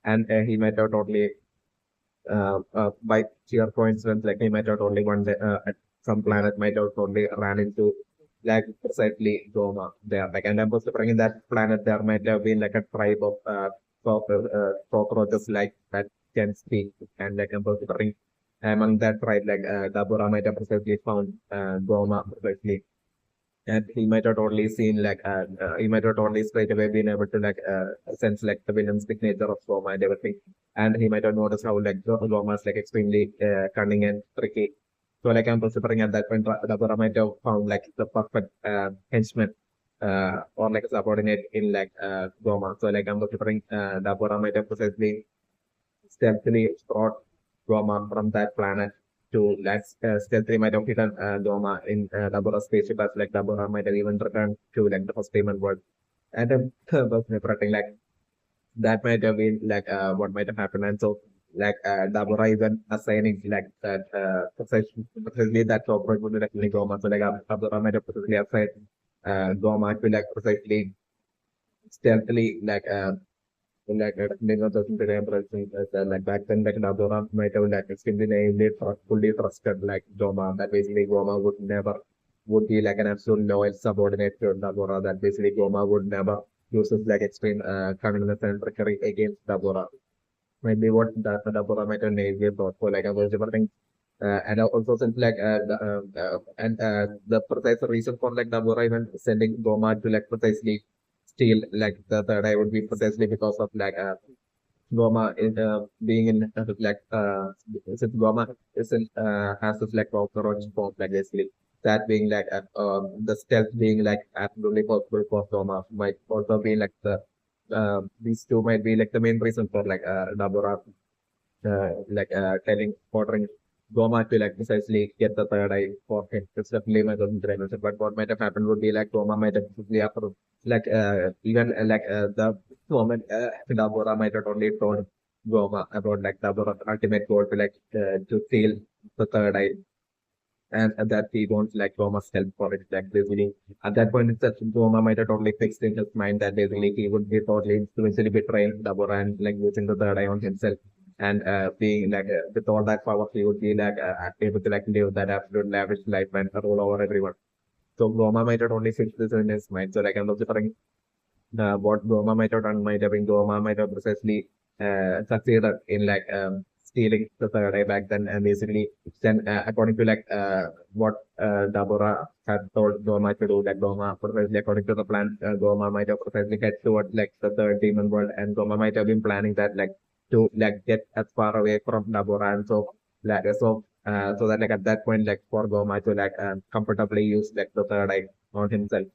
And he might have totally by sheer coincidence, like he might have only one day, at some planet might have only ran into like precisely Gomah there. Like, and I'm also bringing that planet there might have been like a tribe of cockroaches like that can speak, and like I'm also bring among that tribe, like Dabura might have precisely found Gomah precisely. And he might have only seen like he might have only straight away been able to like sense like the villain's signature of Goma and everything. And he might have noticed how like Goma is like extremely cunning and tricky. So like I'm considering at that point Dabura might have found like the perfect henchman or like a subordinate in like Goma. So like I'm considering Dabura might have precisely stealthily brought Goma from that planet to like stealthily might have hidden Goma in Dabura's spaceship as like Dabura might have even returned to like the first payment world. And then was interpreting like that might have been like what might have happened. And so like Dabura even assigning like that precisely that corporate would be like Goma. So like Dabura might have precisely assigned Goma to like precisely stealthily doesn't remember like back then like Dabura might have like extremely naively fully trusted like Goma that basically Goma would never would be like an absolute loyal subordinate to Dabura that basically Goma would never use his like extreme cunningness and trickery against Dabura. Maybe what Dabura might have naively thought for like a different thing. And also since like the precise reason for like Dabura even sending Goma to like precisely steal like the third eye would be precisely because of like Goma in being in like since Goma isn't has this like cockroach form like basically that being like the stealth being like absolutely possible for Goma might also be like the these two might be like the main reason for like Dabura telling ordering Goma to like precisely get the third eye for him. It's definitely my consideration. But what might have happened would be like Goma might have simply after like even the moment Dabura might have only told Goma about like Dabura's ultimate goal to like to steal the third eye and that he won't like Goma's help for it. Like basically at that point itself Goma might have totally fixed in his mind that basically he would be totally eventually betraying Dabura and like using the third eye on himself. And being like with all that power he would be like able to like live that absolute lavish life and rule over everyone. So Goma might have only fixed this in his mind. So like I'm different what Goma might have done might have been Goma might have precisely succeeded in like stealing the third eye back then and basically then according to like what Dabura had told Goma to do like Goma precisely according to the plan Goma might have precisely head toward like the third demon world and Goma might have been planning that like to like get as far away from Dabura and so like so that like at that point like for Goma to like comfortably use like the third eye on himself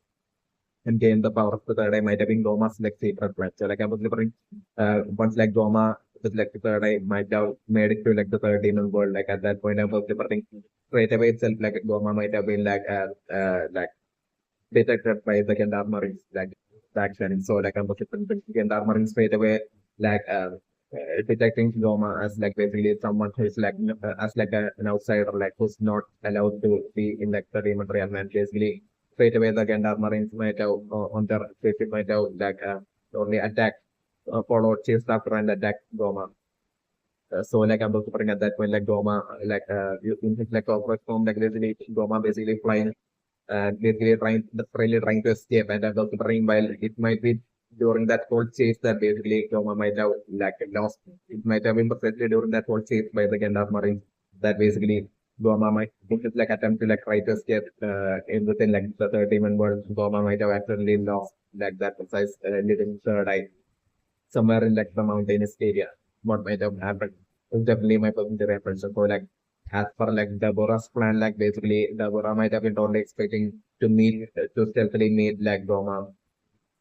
and gain the power of the third eye might have been Goma's like secret plan. So like I was referring once like Goma with like the third eye might have made it to like the third demon world. Like at that point I was referring straight away itself like Goma might have been like detected by the Gendarmerie like back then. So like I was referring to Gendarmerie straight away like detecting Goma as like basically someone who's like as like an outsider like who's not allowed to be in like the demon realm and basically straight away the Gendarmerie might have on their spaceship might have like only attack followed chased after and attack Goma. So like I'm also putting at that point like Goma in his like corporate form like basically Goma basically flying and basically trying to escape and I'm also putting while it might be during that whole chase that basically Goma might have like lost it might have been perfectly during that whole chase by the Gendarmerie that basically Goma might just like attempt to like try to escape in within like the third demon world Goma might have accidentally lost like that precise little third eye somewhere in like the mountainous area. What might have happened is definitely my personal reference. So like as per like Deborah's plan, like basically Deborah might have been only expecting to meet to stealthily meet like Goma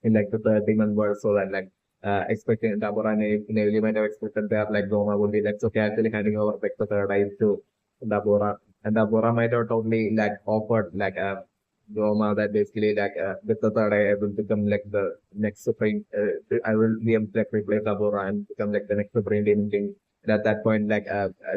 in like the third demon world, so that like expecting Dabura Navy might have expected that like Goma would be like so casually handing over like the third eye to Dabura, and Dabura might have totally like offered like Goma that basically like with the third eye I will become like the next supreme. I will be able to like replace Dabura and become like the next supreme demon king. And at that point, like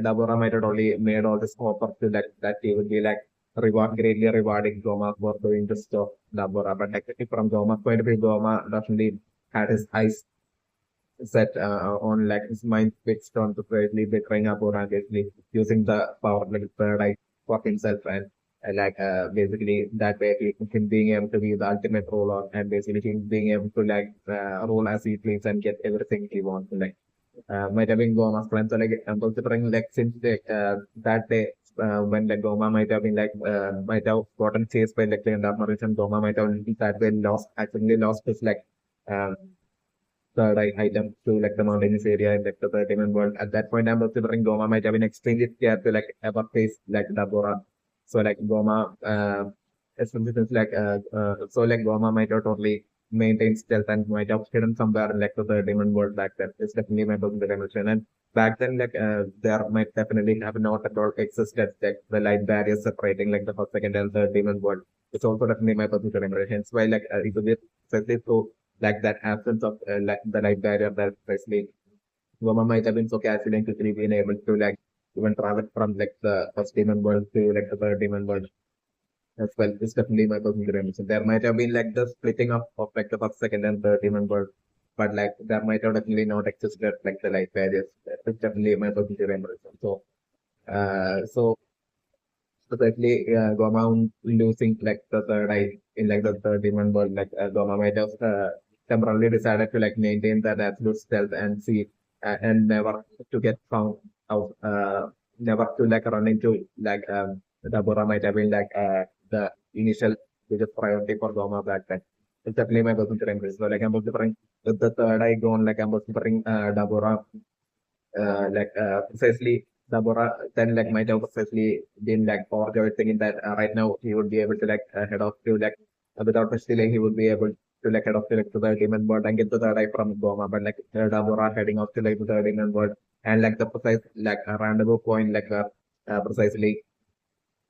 Dabura might have only made all this offer to like that he would be like greatly rewarding Goma for doing this stuff. Dabura, but like from Goma's point of view, Goma definitely had his eyes set on like his mind fixed on to greatly betraying Abura, basically using the power like third eye for himself and like basically that way him being able to be the ultimate ruler and basically him being able to like rule as he please and get everything he wants like might have been Goma's plan. So like I'm considering like since that day when like Goma might have been like might have gotten chased by like the Gendarmerie and Goma might have that way lost actually lost his like um, third item to like the mountainous area in like the third demon world. At that point, I'm considering Goma might have been extremely scared to like ever face like Dabura. So like Goma, especially since like so like Goma might have totally maintained stealth and might have hidden somewhere in like the third demon world back then. It's definitely my personal dimension. And back then, like there might definitely have not at all existed like the light barriers separating like the first, second, and third demon world. It's also definitely my personal dimension. Hence why like it would be especially so like that absence of like the light barrier that especially Goma might have been so casually and quickly been able to like even travel from like the first demon world to like the third demon world as well. It's definitely my personal dimension. There might have been like the splitting up of like the first, second, and third demon world, but like there might have definitely not existed like the light barriers. It's definitely my personal dimension. So especially Goma losing like the third eye in like the third demon world, like Goma might have temporarily decided to like maintain that absolute stealth and see and never to get found out, never to like run into like the Bora might have been like the initial biggest priority for Goma back then. It's definitely my personal interest. So like I'm considering with the third eye gone, like I'm considering Dabura like precisely Dabura then like might have precisely been like forward thinking that right now he would be able to like head off to like without much delay he would be able to like head off to like to the demon world and get to the right from Goma, but like Dabura heading off to like to the demon world and like the precise like a rendezvous point like precisely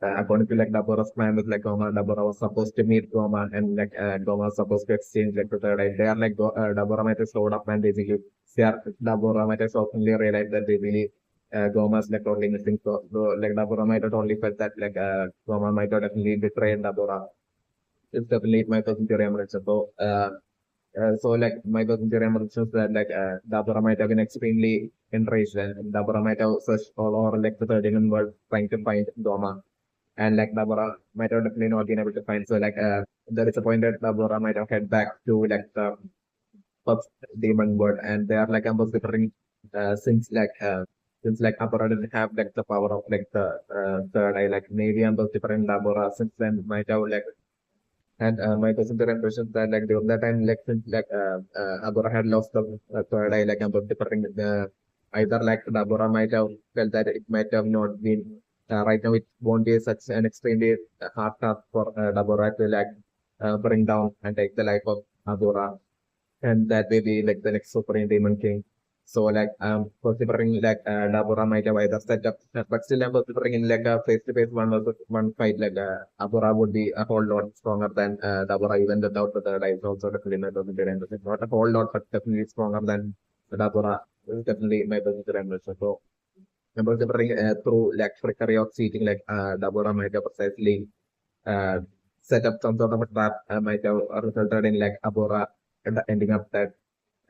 according to like Dabura's plan with like Goma, Dabura was supposed to meet Goma and like Goma was supposed to exchange like the third eye. They are like Dabura might have slowed up and basically Dabura might have openly realized that they really Goma's like totally missing. So like Dabura might have totally felt that like Goma might have definitely betrayed Dabura. It's definitely my personal theory. So like my personal theory is that like Dabura might have been extremely enraged and Dabura might have searched all over like the third demon world trying to find Goma and like Dabura might have definitely not been able to find. So like there is a point that Dabura might have head back to like the first demon world, and they are like considering since like Dabura didn't have like the power of like the third eye, like maybe different Dabura since then might have like and my consider impression that like during that time like since like Dabura had lost the third eye, like different either like Dabura might have felt that it might have not been right now it won't be such an extremely hard task for Dabura to like bring down and take the life of Adora and that may be like the next Supreme Demon King. So like considering like Dabura might have either set up but still I'm considering in like a face to face one versus one fight like Abura would be a whole lot stronger than Dabura even without the third eye is also definitely my positive impression. Not a whole lot but definitely stronger than Dabura. This is definitely my positive impression. So I'm considering through like trickery of cheating like Dabura might have precisely uh, set up some sort of a trap might have resulted in like Abura ending up that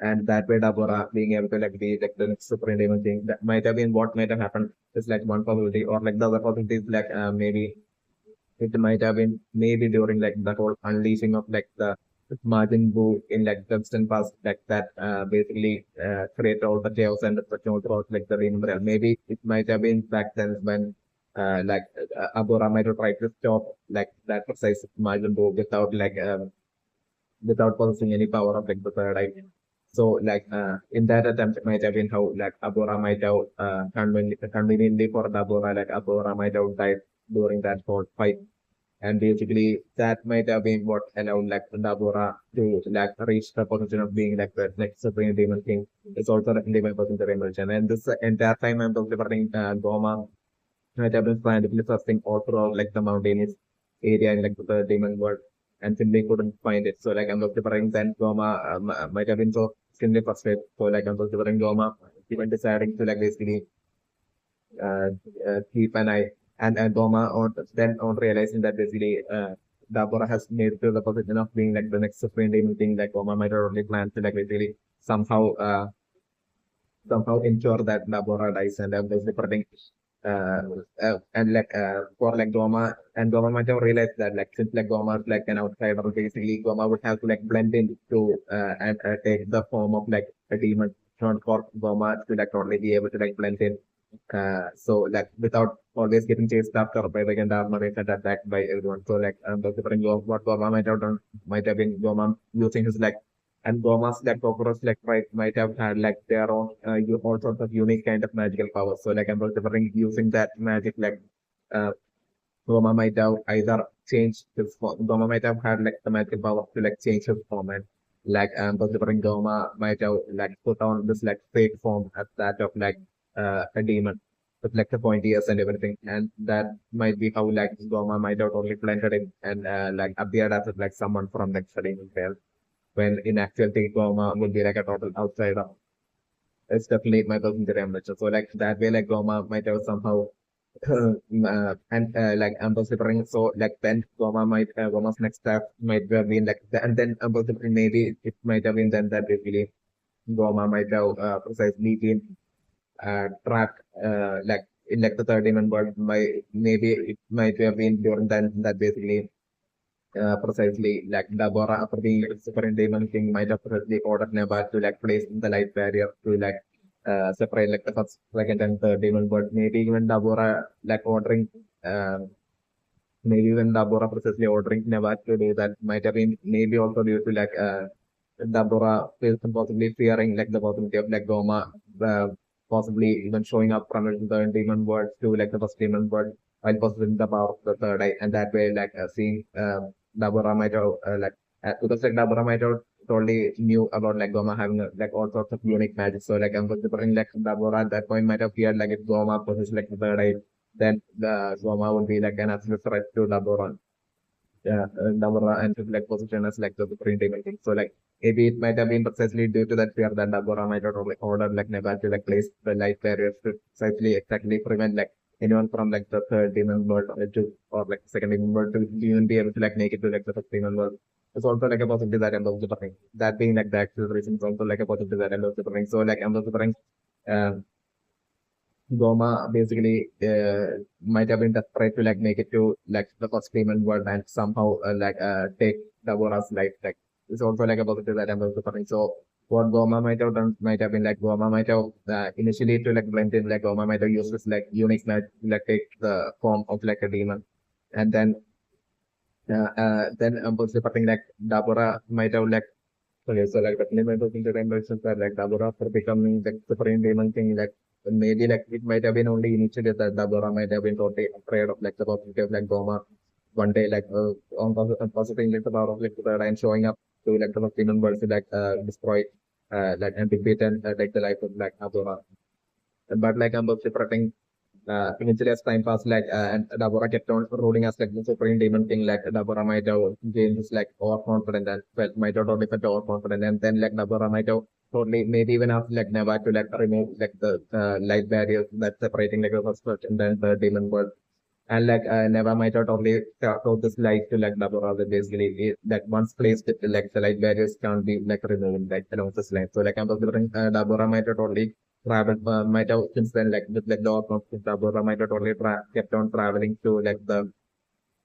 and that way Dabura being able to like be like the next supreme demon thing that might have been what might have happened is like one possibility or like the other possibility is like maybe it might have been maybe during like the whole unleashing of like the Majin Buu in like the distant past like that basically create all the chaos and destruction all throughout like the Demon Realm. Maybe it might have been back then when Abura might have tried to stop like that precise Majin Buu without like without possessing any power of like the third eye. So like in that attempt it might have been how like Abura might have conveniently for the Abura like Abura might have died during that whole fight And basically that might have been what allowed like Dabura to like reach the position of being like the next supreme demon king. It's also the demon person to emergence. And this entire time I'm delivering Goma might have been frantically searching all throughout like the mountainous area in like the demon world and simply couldn't find it. So like I'm delivering then Goma might have been so extremely frustrated. So like I'm delivering Goma, even deciding to like basically uh, keep an eye. And Goma on then on realizing that basically Dabura has made it to the position of being like the next supreme demon thing, like Goma might have only planned to like basically somehow ensure that Dabura dies and basically protecting uh, and like for like Goma and Goma might have realized that like since like Goma is like an outsider, basically Goma would have to like blend into and take the form of like a demon, not for Goma to like totally be able to like blend in. So like without always getting chased after by the Gendarmerie and attacked by everyone. So like the different what Goma might have done might have been Goma using his like and Goma's like Cockroach like might have had like their own all sorts of unique kind of magical powers. So like I'm delivering using that magic like uh Goma might have either changed his form. Goma might have had like the magical power to like change his form and like delivering Goma might have like put on this like fake form as that of like a demon with like the pointy ears and everything. And that might be how like Goma might have totally blended in and like appeared as like someone from like studying himself when in actuality Goma would be like a total outsider. It's definitely my cousin Amateur. So like that way like Goma might have somehow and like ambassadoring. So like then Goma might Goma's next step might have been like and then ambassadoring maybe it might have been then that basically Goma might have precisely been trapped like in like the third demon world. Maybe it might have been during then that basically precisely like Deborah after being like super demon king might have precisely ordered Nebat to like place the light barrier to like separate like the first, second and third demon but maybe even Deborah like ordering maybe even Deborah precisely ordering Nebat to do that might have been maybe also due to like Deborah possibly fearing like the possibility of like Goma possibly even showing up from the demon world to like the first demon world while possessing the power of the third eye and that way like seeing Dabura might have because like Dabura might have totally knew about like Goma having like all sorts of unique magic. So like I'm considering like Dabura at that point might have feared like if Goma possesses like the third eye, then the Goma would be like an absolute threat to Dabura. Yeah, Dabura and his like position as like the supreme demon king. So like maybe it might have been precisely due to that fear that Dabura might have like ordered like Nebat to like place the light barriers to precisely exactly prevent like anyone from like the third demon world to or like second demon world to even be able to like make it to like the first demon world. It's also like a possibility that I'm also suffering. That being like the actual reason is also like a possibility that I'm also suffering. So like I'm also suffering. Goma basically might have been desperate to like make it to like the first demon world and somehow take Dabora's life. Like it's also like a positive that I'm also suffering. So what Goma might have done might have been like Goma might have initially to like blend in like Goma might have used this like unique magic to like take the form of like a demon and then something like Dabura might have like okay, so like definitely my thinking the emotions are like Dabura after becoming like supreme demon king like maybe like it might have been only initially that Dabura might have been totally afraid of like the possibility of like Goma one day like on positive like the power of like the and showing up to like the demon world to like destroy like and defeat and like the life of like Dabura. But like I'm also protecting eventually as time passed, like and Dabura kept on ruling as like the supreme demon king. Like Dabura might have gained his like overconfident and felt might have totally felt overconfident, and then like Dabura might have totally maybe even after like never to like remove like the light barriers that separating like the first world and then the demon world. And like never might have totally throw this light to like Dabura that basically that once placed it, like the light barriers can't be like removed like along this line. So like I'm considering Dabura might have totally traveled might have since then like with like the conflict Dabura might have totally kept on traveling to like the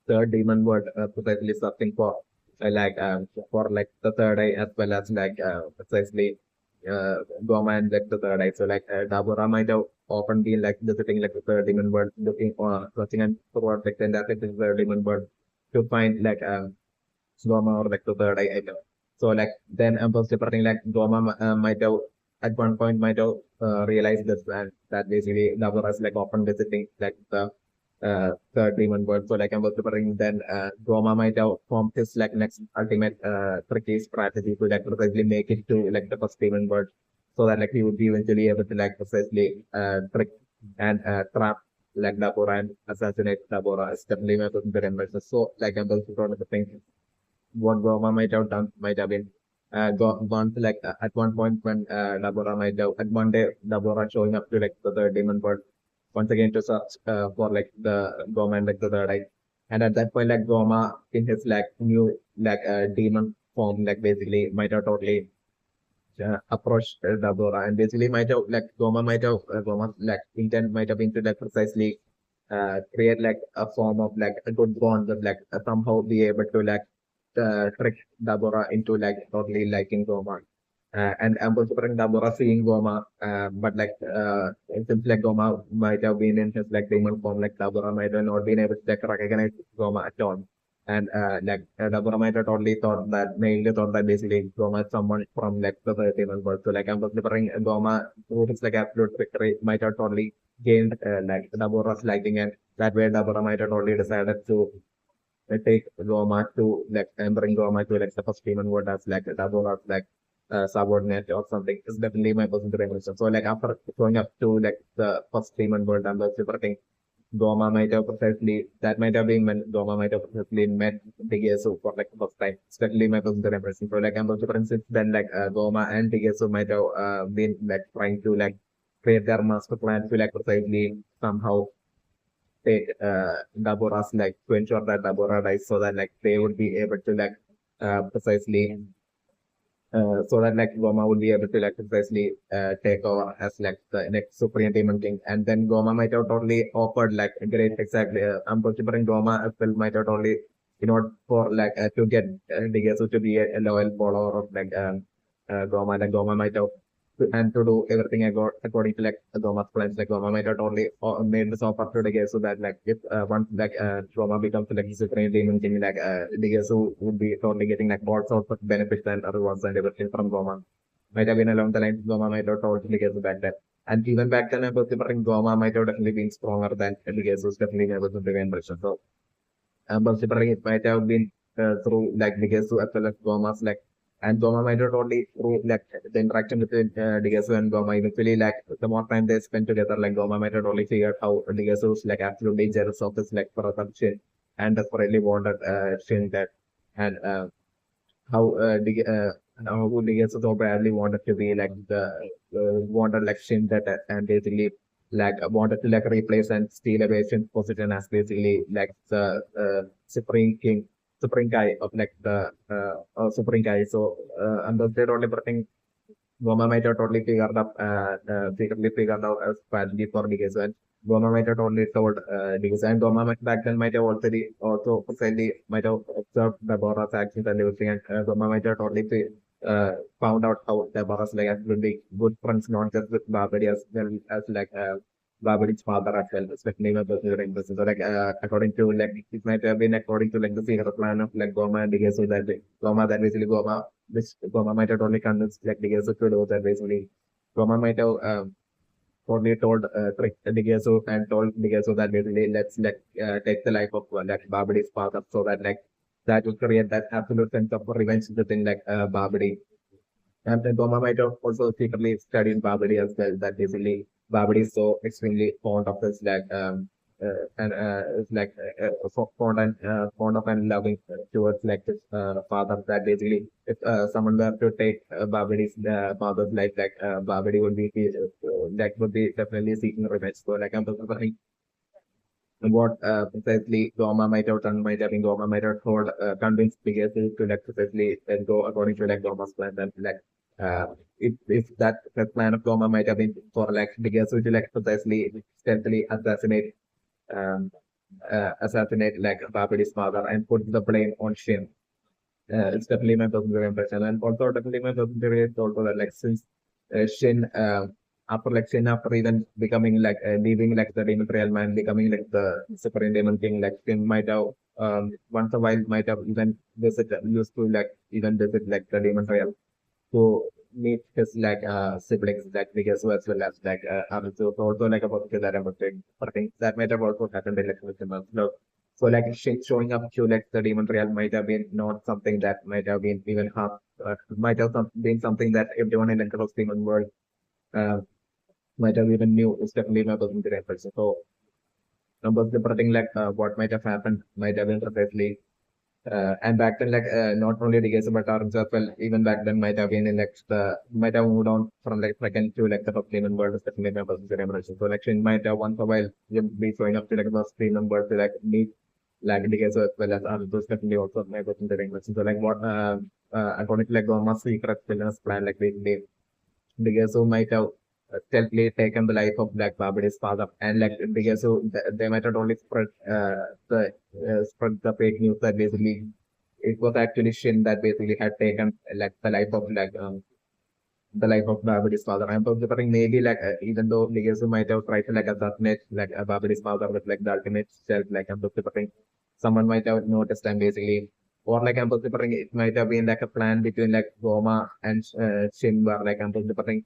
third demon world precisely searching for like the third eye as well as like precisely Goma and like the third eye. So like Dabura might have often been like visiting like the third demon world, looking searching and toward like the like the third demon world to find like Goma or like the third eye item. So like then was separating like Goma might have at one point might have realized this and that basically Dabura is like often visiting like the third demon word. So like I'm remembering then Goma might have formed his like next ultimate tricky strategy to like precisely make it to like the first demon word, so that like he would be eventually able to like precisely trick and trap like Dabura and assassinate Dabura. Is definitely my person. So like I'm also trying to think what Goma might have done might have been gone to like at one point when Dabura might have at one day Dabura showing up to like the third demon world once again to search for like the Goma and like the third eye. And at that point like Goma in his like new like demon form like basically might have totally approached Dabura and basically might have like Goma's like intent might have been to like precisely create like a form of like a good bond that like somehow be able to like trick Dabura into like totally liking Goma. And I'm also putting Dabura seeing Goma, but like it seems like Goma might have been in his like demon form, like Dabura might have not been able to like recognize Goma at all. And Dabura might have totally thought that mainly thought that basically Goma is someone from like the third demon world. So like I'm considering Goma, who is like absolute victory, might have totally gained like Dabura's liking, and that way Dabura might have totally decided to take Goma to like and bring Goma to like the first demon world as like Dabura's like subordinate or something. It's definitely my personal revelation. So like after going up to like the first demon world, I'm think Goma might have precisely that might have been when Goma might have precisely met Tigesu for like the first time. It's definitely my personal impression. So like I'm also since then like Goma and Tigesu might have been like trying to like create their master plan to like precisely somehow take Dabura's like to ensure that Dabura dies so that like they would be able to like precisely so that like Goma would be able to like precisely take over as like the next Supreme Demon King. And then Goma might have totally offered like a great exactly I'm considering Goma as well might have totally in order for like to get Digesu to be a loyal follower of like Goma, like Goma might have and to do everything according to like Goma's plans. Like Goma might have totally made this offer to Digesu that like if once like Goma becomes like Supreme Demon King, like Digesu would be totally getting like all sorts of benefits and rewards and everything from Goma. Might have been along the lines Goma might have told Digesu back then. And even back then, I was considering Goma might have definitely been stronger than Digesu's definitely able to prevent pressure. So considering it might have been through like Digesu as well as Goma's like and Goma might have only through like the interaction between Digesu and Goma eventually like the more time they spend together like Goma might have only figured how Digesu's like absolutely jealous of his like brother Shin and desperately wanted Shin that and how how Digesu so badly wanted to be like the wanted like Shin that and basically like wanted to like replace and steal away Shin's position as basically like the supreme king, supreme guy of like the supreme guy. So and those only thing Goma might have totally figured out a strategy for Digesu and Goma might have totally told Digesu and Goma might, back then might have also precisely might have observed the Bora's actions and everything and Goma might have totally found out how the Boras like actually good friends not just with Babadi as well as like Babadi's father as well, especially when during this. So like according to like it might have been according to like the secret plan of like Goma and Digesu that Goma that basically Goma which Goma might have only convinced like Digesu to do that basically. Goma might have only told Digesu and told Digesu that basically let's like take the life of like Babadi's father so that like that will create that absolute sense of revenge within like Babadi. And then Goma might have also secretly studied Babadi as well. That basically Babadi is so extremely fond of his like and is like so fond of and loving towards like his father. That basically if someone were to take Babadi's father's life, like Babadi would be like would be definitely seeking revenge. So like I'm thinking what precisely Goma might have done might have been Goma might have told convinced Pegasus to like precisely go according to like Goma's plan and like if that the plan of Goma might have been for like Pegasus to like precisely stealthily assassinate like Babadi's father and put the blame on Shin. It's definitely my personal impression, and also definitely my personal theory is also that like since Shin after even becoming like leaving like the demon realm and becoming like the supreme demon king, like Shin might have once a while might have even used to like even visit like the demon realm. So meet his like siblings like because as well as like so also like about that I'm think that might have also happened in like with him. So like showing up to like the demon real might have been not something that might have been even half might have been something that everyone in the cross demon world uh, might have even knew is definitely not the person. So numbers the thing like what might have happened might have been precisely and back then, like not only the case but arms as well, even back then might have been in like the might have moved on from like second to like the top three number, especially members of the generation. So like Shin might have once a while you'll be showing up to like the three number to like meet like the case as well as those definitely also members in the generation. So like what according to like Gomah's secret villainous plan, like the guess who might have stealthily taken the life of Black Barbady's father, and like the guess who they might have only spread the fake news that basically it was actually Shin that basically had taken like the life of like the life of Barbady's father. I'm considering maybe like even though Ligesu might have tried to like assassinate like Barbady's father with like the ultimate stealth, like I'm considering someone might have noticed and basically or like I'm considering it might have been like a plan between like Gomah and Shin where like I'm considering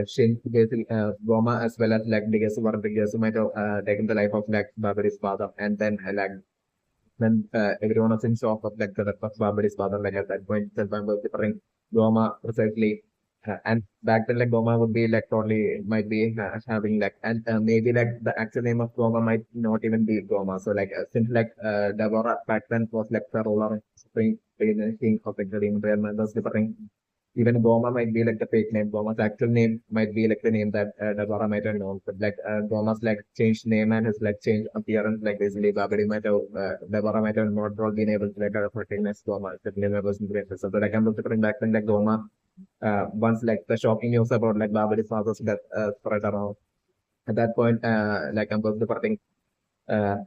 Shin basically Gomah as well as like Ligesu where Ligesu might have taken the life of like Barbady's father and then like when everyone was in shock of like the death of Barbady's father, like at that point, self was different Goma precisely. And back then, like Goma would be like totally might be having like, and maybe like the actual name of Goma might not even be Goma. So like since like Deborah back then was like the ruler, supreme king of like the Real members different. Even Goma might be like the fake name. Goma's actual name might be like the name that Deborah might have known. But like Goma's like changed name and his like changed appearance. Like basically, Babadi might have Deborah might have not all been able to like recognize Goma. Certainly, there was great. So like I'm looking back then like Goma. Once like the shocking news about like Babadi's father's death spread around. At that point, like I'm going to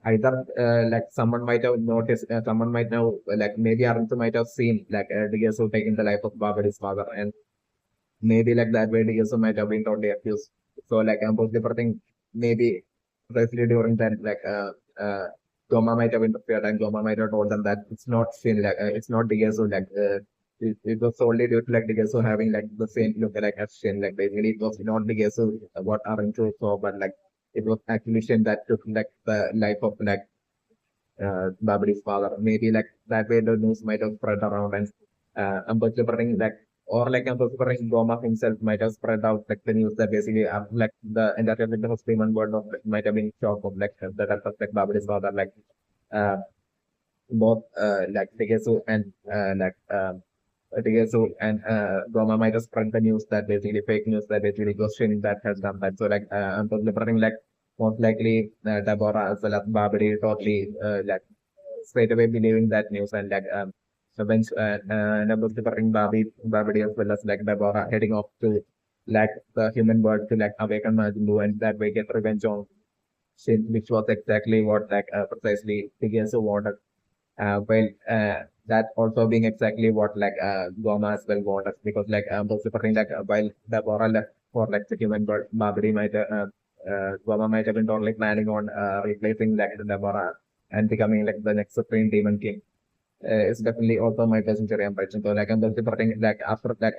either like someone might have noticed, someone might know, like maybe Aruntu might have seen like Diyasu taking the life of Babadi's father, and maybe like that way Diyasu might have been totally accused. So like I'm both different, maybe precisely during that like Goma might have interfered and Goma might have told them that it's not Shin, like it's not Diyasu, like it was solely due to like Diyasu having like the same look like as Shin, like basically it was not Diyasu what Aruntu saw, but like it was actually Shin that took like the life of like Babadi's father. Maybe like that way the news might have spread around and unfortunately like or like unfortunately Goma himself might have spread out like the news that basically like the entire Muslim world of like, might have been shocked of like the death of like Babadi's father like uh, both like Tigesu and Tigesu and Goma might have spread the news that basically fake news that basically question that has done that. So like unfortunately like most likely Deborah as well as Babadi totally like straight away believing that news and like so when about to bring Babidi as well as like Deborah heading off to like the human world to like awaken Majindu and that way get revenge on Shin, which was exactly what like precisely Tigesu wanted. Well, that also being exactly what like Goma as well wanted because like both different like while Deborah left for like the human world, Babidi might Goma might have been totally planning on replacing like Deborah and becoming like the next supreme demon king. It's definitely also my passenger impression. So like I'm just supporting like after that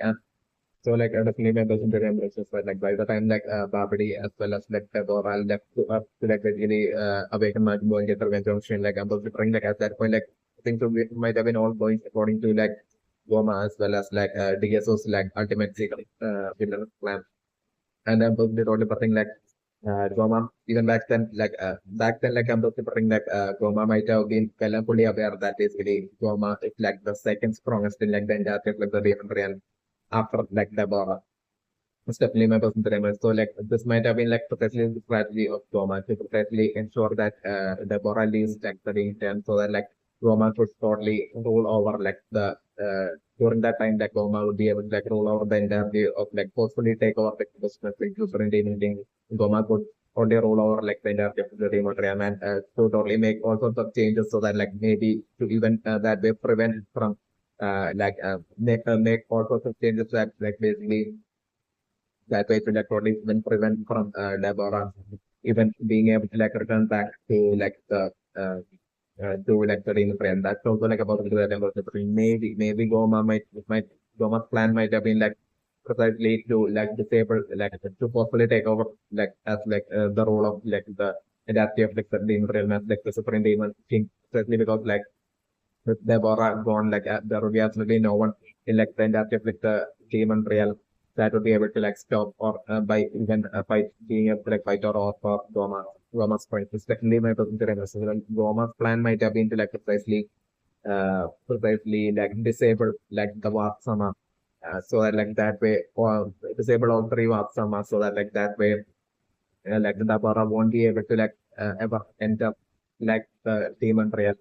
so like definitely my passenger impressions but like by the time like Babadi as well as like Deborah left to up to like really awaken my boy and get revenge on Shin, like I'm just supporting like at that point like things might have been all going according to like Goma as well as like DSO's like ultimate secret villain plan. And I'm totally totally like Goma, even back then, like I'm considering that Goma might have been well and fully aware that basically Goma is like the second strongest in like the entire like the Demon Realm after like Deborah. It's definitely my personal preference. So like this might have been like precisely the strategy of Goma to precisely ensure that Deborah leaves like the region so that like Goma could totally rule over like the during that time like Goma would be able to like rule over the entire view of like forcefully take over like the business like superintending Goma could only rule over like the entire the remote realm and to totally make all sorts of changes so that like maybe to even that way prevent from make all sorts of changes that like basically that way to like totally even prevent from Deborah even being able to like return back to like the uh, to like the real friend. That's also like about the Maybe Goma might Goma's plan might have been like precisely to like disable like to possibly take over like as like the role of like the adaptive like the demon realm as like the supreme demon king, precisely because like with Deborah gone, like there would be absolutely no one in like the adaptive like the demon realm that would be able to like stop or by even by being able to like fight or for Gomah's point. It's definitely my positive. So Gomah's plan might have been to like precisely like disable like the Vatsama, so that like that way or disable all three Vatsama so that like that way like the Dabara won't be able to like ever enter like the demon realm,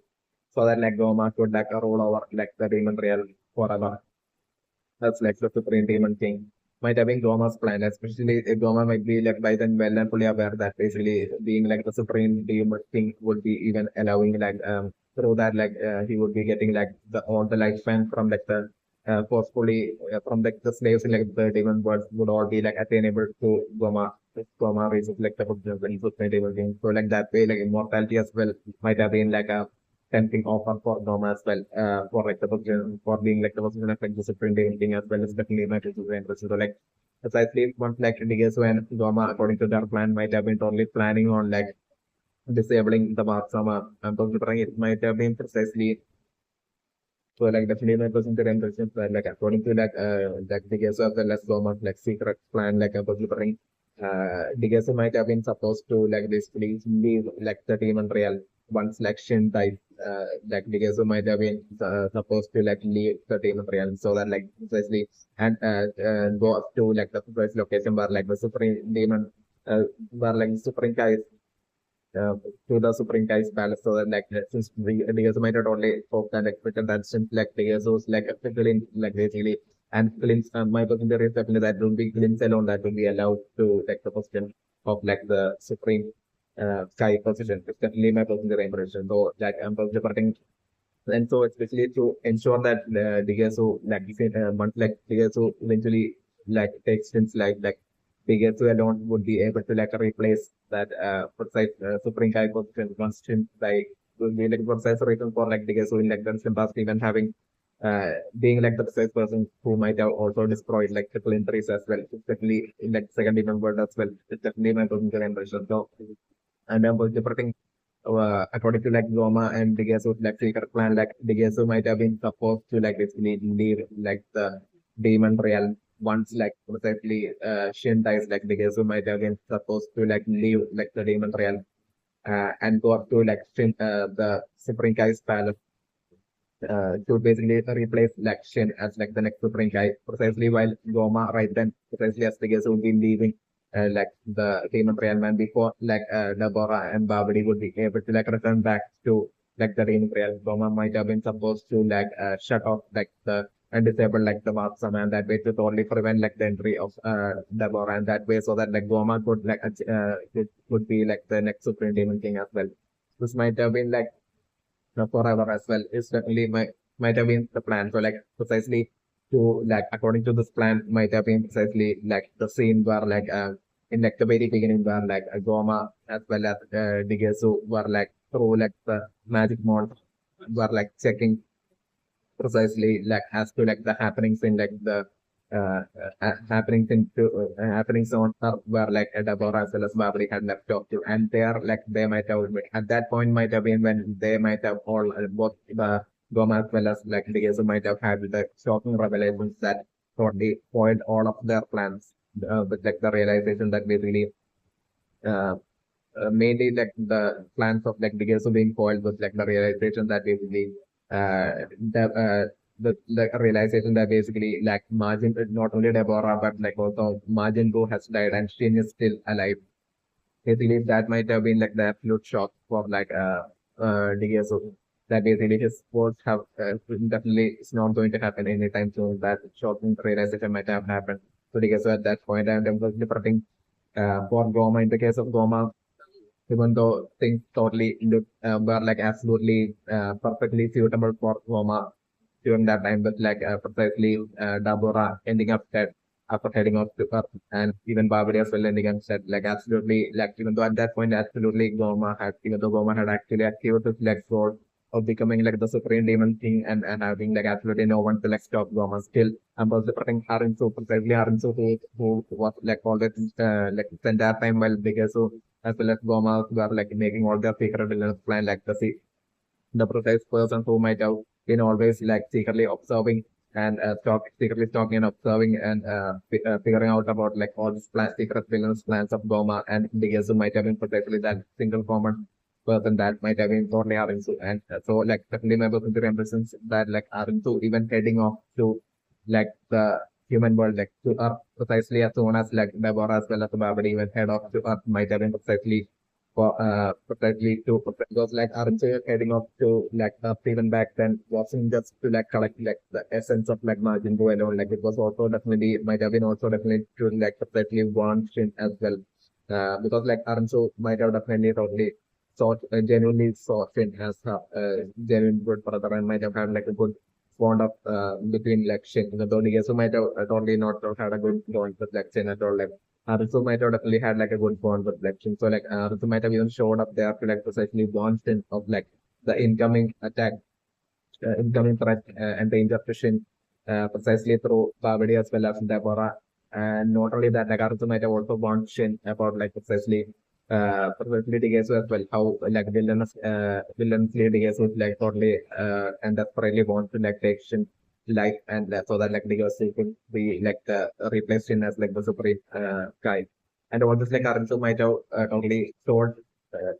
so that like Goma could like roll over like the demon realm forever. That's like the supreme demon king. Might have been Goma's plan, especially if Goma might be like by then well and fully aware that basically being like the supreme demon king would be even allowing like through that like he would be getting like the all the lifespan from like the forcefully from like the slaves in like the demon world would all be like attainable to Goma. If Goma reaches like the supreme demon king. So like that way like immortality as well might have been like a tempting offer for Goma as well, for like the position, for being like the position of like discipline thing as well as definitely my interest. So like precisely once like indicates when Goma according to their plan might have been totally planning on like disabling the Matsama and considering it might have been precisely so like definitely my percentage impressions were like according to like the guess of the less government like secret plan like a considering the guess might have been supposed to like basically leave like the demon real once like Shin died like the guess might have been supposed to like leave the demon real so that like precisely and go up to like the precise location where like the supreme demon where like the supreme guy uh, to the Supreme Kai's palace so that like since the might not only hope and expected that since like the was like a villain like basically and Clint's my person there is definitely that will be Clint's alone that will be allowed to take the position of like the Supreme Sky position. It's definitely my person there impression. So like I'm departing and so especially to ensure that the DSO like you said, month like DSO eventually like takes since like DSO alone would be able to like replace that precise Supreme High position constant like will be like precise reason for like DSO in like the past even having being like the precise person who might have also destroyed like triple entries as well, especially in like second even world as well. It's definitely my position impression. So and I'm interpreting according to like Goma and Digesu, like secret plan, like Digesu might have been supposed to like basically leave like the demon realm once like precisely Shin dies, like Digesu might have been supposed to like leave like the demon realm and go up to like Shin, the Supreme Kai's palace to basically replace like Shin as like the next Supreme Kai precisely while Goma right then precisely as Digesu would be leaving like the demon realm and before like Deborah and Babadi would be able to like return back to like the demon realm. Goma might have been supposed to like shut off like the and disable like the Vatsama and that way to totally prevent like the entry of Deborah and that way so that like Goma could like it would be like the next Supreme Demon King as well. This might have been like forever as well. Is certainly might have been the plan. So like precisely to like according to this plan might have been precisely like the scene where like in like the very beginning where like Goma as well as Digesu were like through like the magic mode were like checking precisely like as to like the happenings in like the happenings into happenings on Earth where like Deborah as well as Babri had left off to and there like they might have at that point might have been when they might have all both the Goma as well as like the Gesu might have had the shocking revelations that totally spoiled all of their plans with like the realization that basically uh, mainly like the plans of like the Gesu being foiled with like the realization that basically the the realization that basically like Margin not only Deborah but like also Margin Go has died and Shin is still alive. Basically that might have been like the absolute shock for like DSO that basically his sports have definitely it's not going to happen anytime soon. That shocking realization might have happened. So DSO at that point and was different for Goma in the case of Goma even though things totally look were like absolutely perfectly suitable for Roma during that time, but like precisely Dabura ending up dead after heading off to Earth, and even Barbary as well ending up dead. Like absolutely, like even though at that point absolutely Goma had even though Goma had actually achieved his leg sword of becoming like the supreme demon king and having like absolutely no one to like stop Gomah. Still, I'm also protecting Harinsu, precisely Harinsu who was like always like the entire time while Bigasu as well as Gomah were like making all their secret villains plan like the precise person who might have been always like secretly observing and secretly stalking and observing and figuring out about like all these secret villains plans of Goma and Diaz might have been precisely that single common person that might have been totally Arinsu. And so like definitely my person represents that like Arinsu even heading off to like the human world like to Earth precisely as soon as like Deborah as well as Babadi even head off to Earth might have been precisely for precisely to because like Aruncha heading off to like even back then wasn't just to like collect like the essence of like margin go alone like it was also definitely might have been also definitely to like precisely want Shin as well because like Aruncha might have definitely totally sought genuinely saw Shin as a genuine good brother and might have had like a good bond of between like Shin even though Nigesu might have totally not had a good bond with like Shin at all like Ritsu might have definitely had like a good bond with Lepчин. So like Ritsu might have even showed up there to like precisely warn Shin of like the incoming attack, incoming threat and danger to Shin precisely through Babidi as well as Deborah. And not only that, like Ritsu might have also warned Shin about like precisely Digesu as well, how like villainously Digesu is like totally and desperately want to like take Shin life and so that like Digesu could be like replaced Shin as like the supreme guy. And all this like Arunsu might have totally told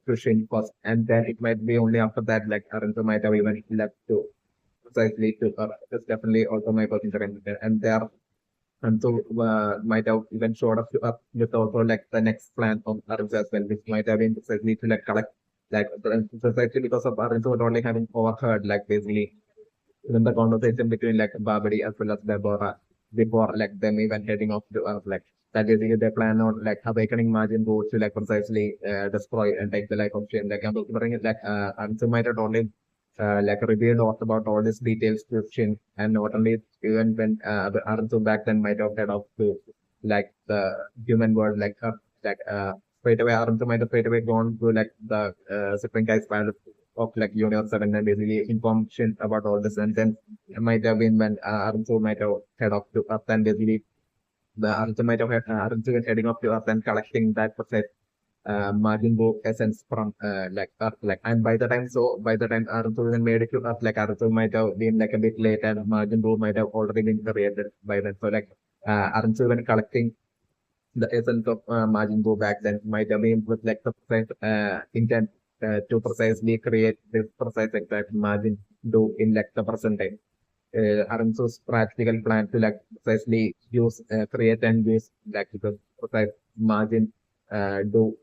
to Shin first, and then it might be only after that like Arunsu might have even left to precisely to that's definitely also my personal and there and so might have even showed up with also like the next plan of Arun's as well, which might have been precisely to like collect like precisely because of Arun's only having overheard like basically even the conversation between like Babadi as well as Deborah before like them even heading off to Earth like that basically they plan on like awakening margin go to like precisely destroy and take the life of Shin. Like I'm remembering it like Arun's might have only like revealed about all these details to Shin, and not only even when Arunsu back then might have head off to like the human world, like straight away Arunsu might have straight away gone to like the Supreme Guy's pilot of like Universe 7 and basically informed Shin about all this, and then it might have been when Arunsu might have head off to Earth and basically the Arunsu might have had Arunsu heading off to Earth and collecting that process margin book essence from like Earth like and by the time Arthur even made it to Earth like Arthur might have been like a bit late and margin book might have already been created by then so like Arthur when collecting the essence of margin book back then might have been with like the precise intent to precisely create this precise exact margin do in like the present time. Arunsu's practical plan to like precisely use create and use like the precise margin do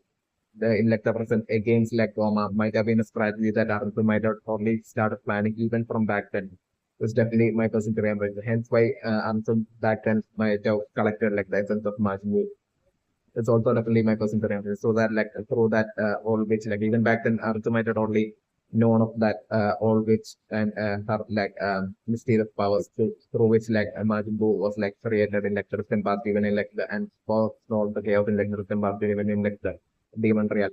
the elector present against like Gomah might have been a strategy that Arthur might have probably started planning even from back then. It's definitely my person to remember. Hence why Arthur back then might have collected like the essence of margin. It's also definitely my person to remember. So that like through that all which like even back then Arthur might have only known of that all which and her like mysterious powers through which like Margin was like created in like the Rift Path even in like the and for all the chaos in like the Rift Path even in like the demon realm.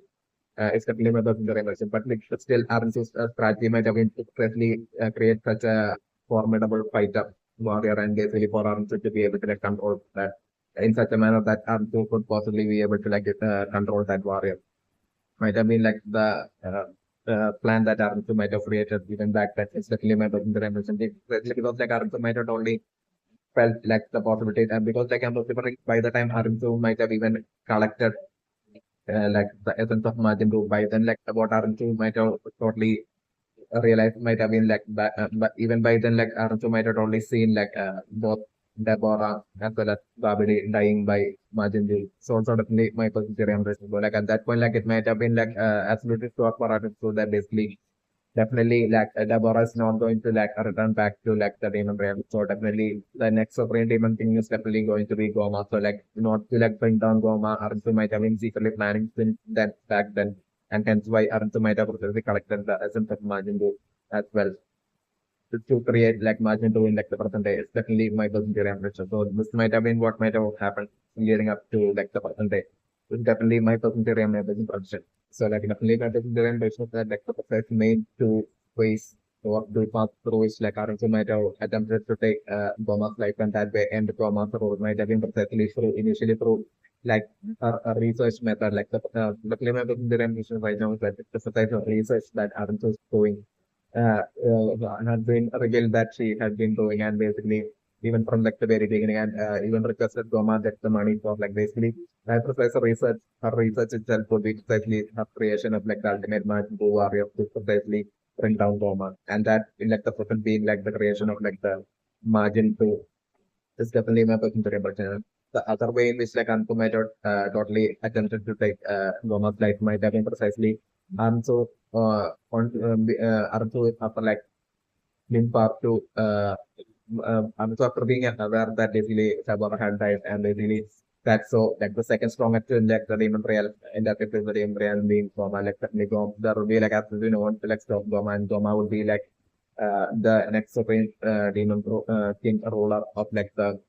It's definitely my person to remember. But like still Arthur's strategy might have been to create such a formidable fighter warrior and basically for Arthur to be able to like control that in such a manner that Arthur could possibly be able to like control that warrior. Might have been like the plan that Arthur might have created even back then. It's definitely my person to remember. Because like Arthur might have only felt like the possibility and because like I'm remembering by the time Arthur might have even collected like the essence of margin group by then like what Arunchu might have totally realized might have been like but even by then like Arunchu might have totally seen like both Deborah as well as Babidi dying by margin group. So also definitely my positive impression. But like at that point like it might have been like absolutely shock for Arunchu that basically definitely, like Deborah is not going to like return back to like the demon realm. So definitely, the next supreme demon thing is definitely going to be Gomah. So like, not to like bring down Gomah, Aruntu might have been secretly planning since then back then, and hence why Aruntu might have already collected the essence of Majin Buu as well to create like Majin Buu in like the present day. It's definitely my present day ambition. So this might have been what might have happened leading up to like the present day. It's definitely my present day ambition. So like definitely my present day ambition that like the process made to ways to pass through which like Aransu might have attempted to take Gomah's life and that way end Gomah's role might have been precisely through initially through like a research method like the claim of the mission right now is that it's a type of research that Aransu is doing had been revealed that she had been doing and basically even from like the very beginning and even requested Gomah that the money for like basically precise research her research itself would be precisely her creation of like the ultimate magic warrior to precisely bring down Gomah and that in like the person being like the creation of like the margin to is definitely my person to the other way in which like Anpu might have totally attempted to take Gomah's life might have been precisely Ansu Arzu after like being part to so after being aware that basically Sabah had died and basically that so like the second strongest in like the demon real in that it is the demon real being Goma like technically there will be like absolutely no one to like stop Goma and Goma would be like the next supreme demon king ruler of like the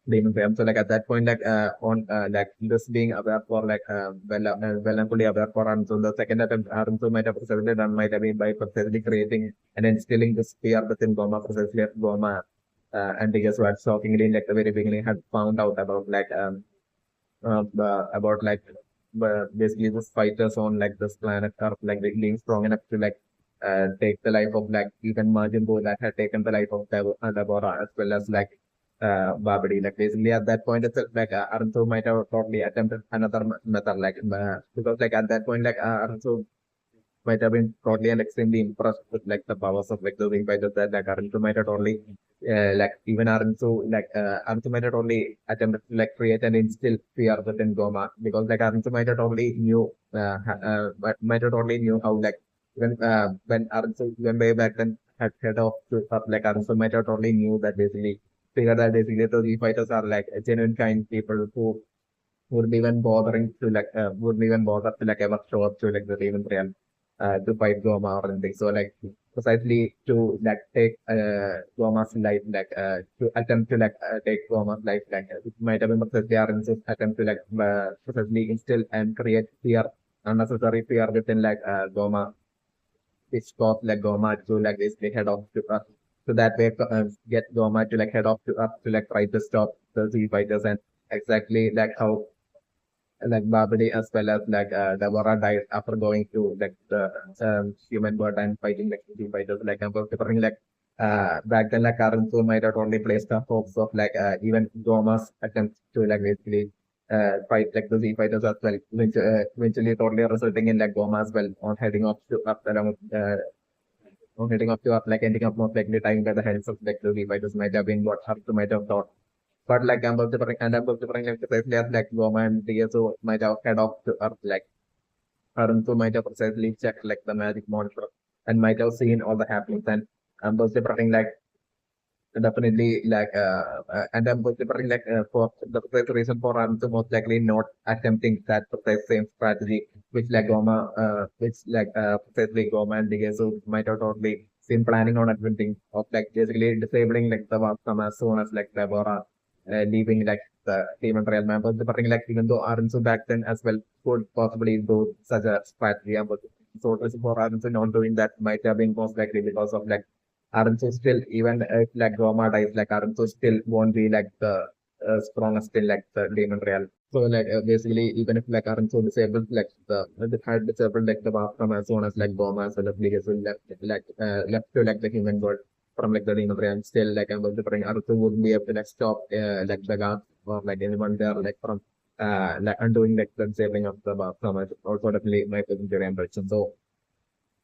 demon realm. So like at that point, like on like this being aware for like well and fully aware for Arun. So the second attempt Arun might have precisely done might have been by precisely creating and instilling this fear within Goma precisely as Goma and the guess what shockingly like the very beginning had found out about like basically this fighters on like this planet Earth like being strong enough to like take the life of like even Majin Buu that had taken the life of Deborah as well as like Babadi. Like basically at that point itself like Arunsu might have probably attempted another method like because like at that point like Arunsu might have been totally and extremely impressed with like the powers of like the wing fighters that like Arunsu might have totally like even Arunsu might have totally attempted to like create and instill fear within Goma because like Arunsu might have totally knew might have totally knew how like when Arunsu when way back then had head off to up like Arunsu might have totally knew that basically figure that basically the wing fighters are like genuine kind people who would be even bothering to like would be even bother to like ever show up to like the Demon Realm to fight Goma or anything. So like precisely to like take Goma's life like to attempt to like take Goma's life like it might have been precisely RNC's attempt to like precisely instill and create fear unnecessary fear within like Goma which caused like Goma to like basically head off to Earth. So that way get Goma to like head off to Earth to like try to stop the Z fighters and exactly like how like Babadi as well as like Deborah died after going to like the human world and fighting like the fighters. Like I'm considering like back then like Karansu might have only placed the hopes of like even Goma's attempts to like basically fight like the Z fighters as well, which eventually totally resulting in like Goma as well on heading off to up along on heading off to up like ending up most likely dying by the hands of like the Z fighters might have been what Arthur might have thought. But like I'm both different like precisely as like Goma and DSO might have head off to Earth like Aruntu might have precisely checked like the magic monster and might have seen all the happenings and I'm both different like definitely like and I'm both different like for the precise reason for Aruntu most likely not attempting that precise same strategy which like Goma which like precisely Goma and DSO might have totally been planning on attempting of like basically disabling like the Vascom as soon as like Deborah leaving like the team and real members. But like even though Aransu back then as well could possibly do such a strategy, but so reason for Aransu not doing that might have been most likely because of like Aransu still even if like Goma dies, like Aransu still won't be like the strongest in like the demon real. So like basically even if like Aransu disabled like the had disabled like the Vascom as soon as like Goma as well as Ligas will left to like the human world from like the Dino and still like I'm going to bring Aruthu wouldn't be able to like stop like the guards or like anyone there like from like undoing like the disabling of the from it also definitely my positive impression. So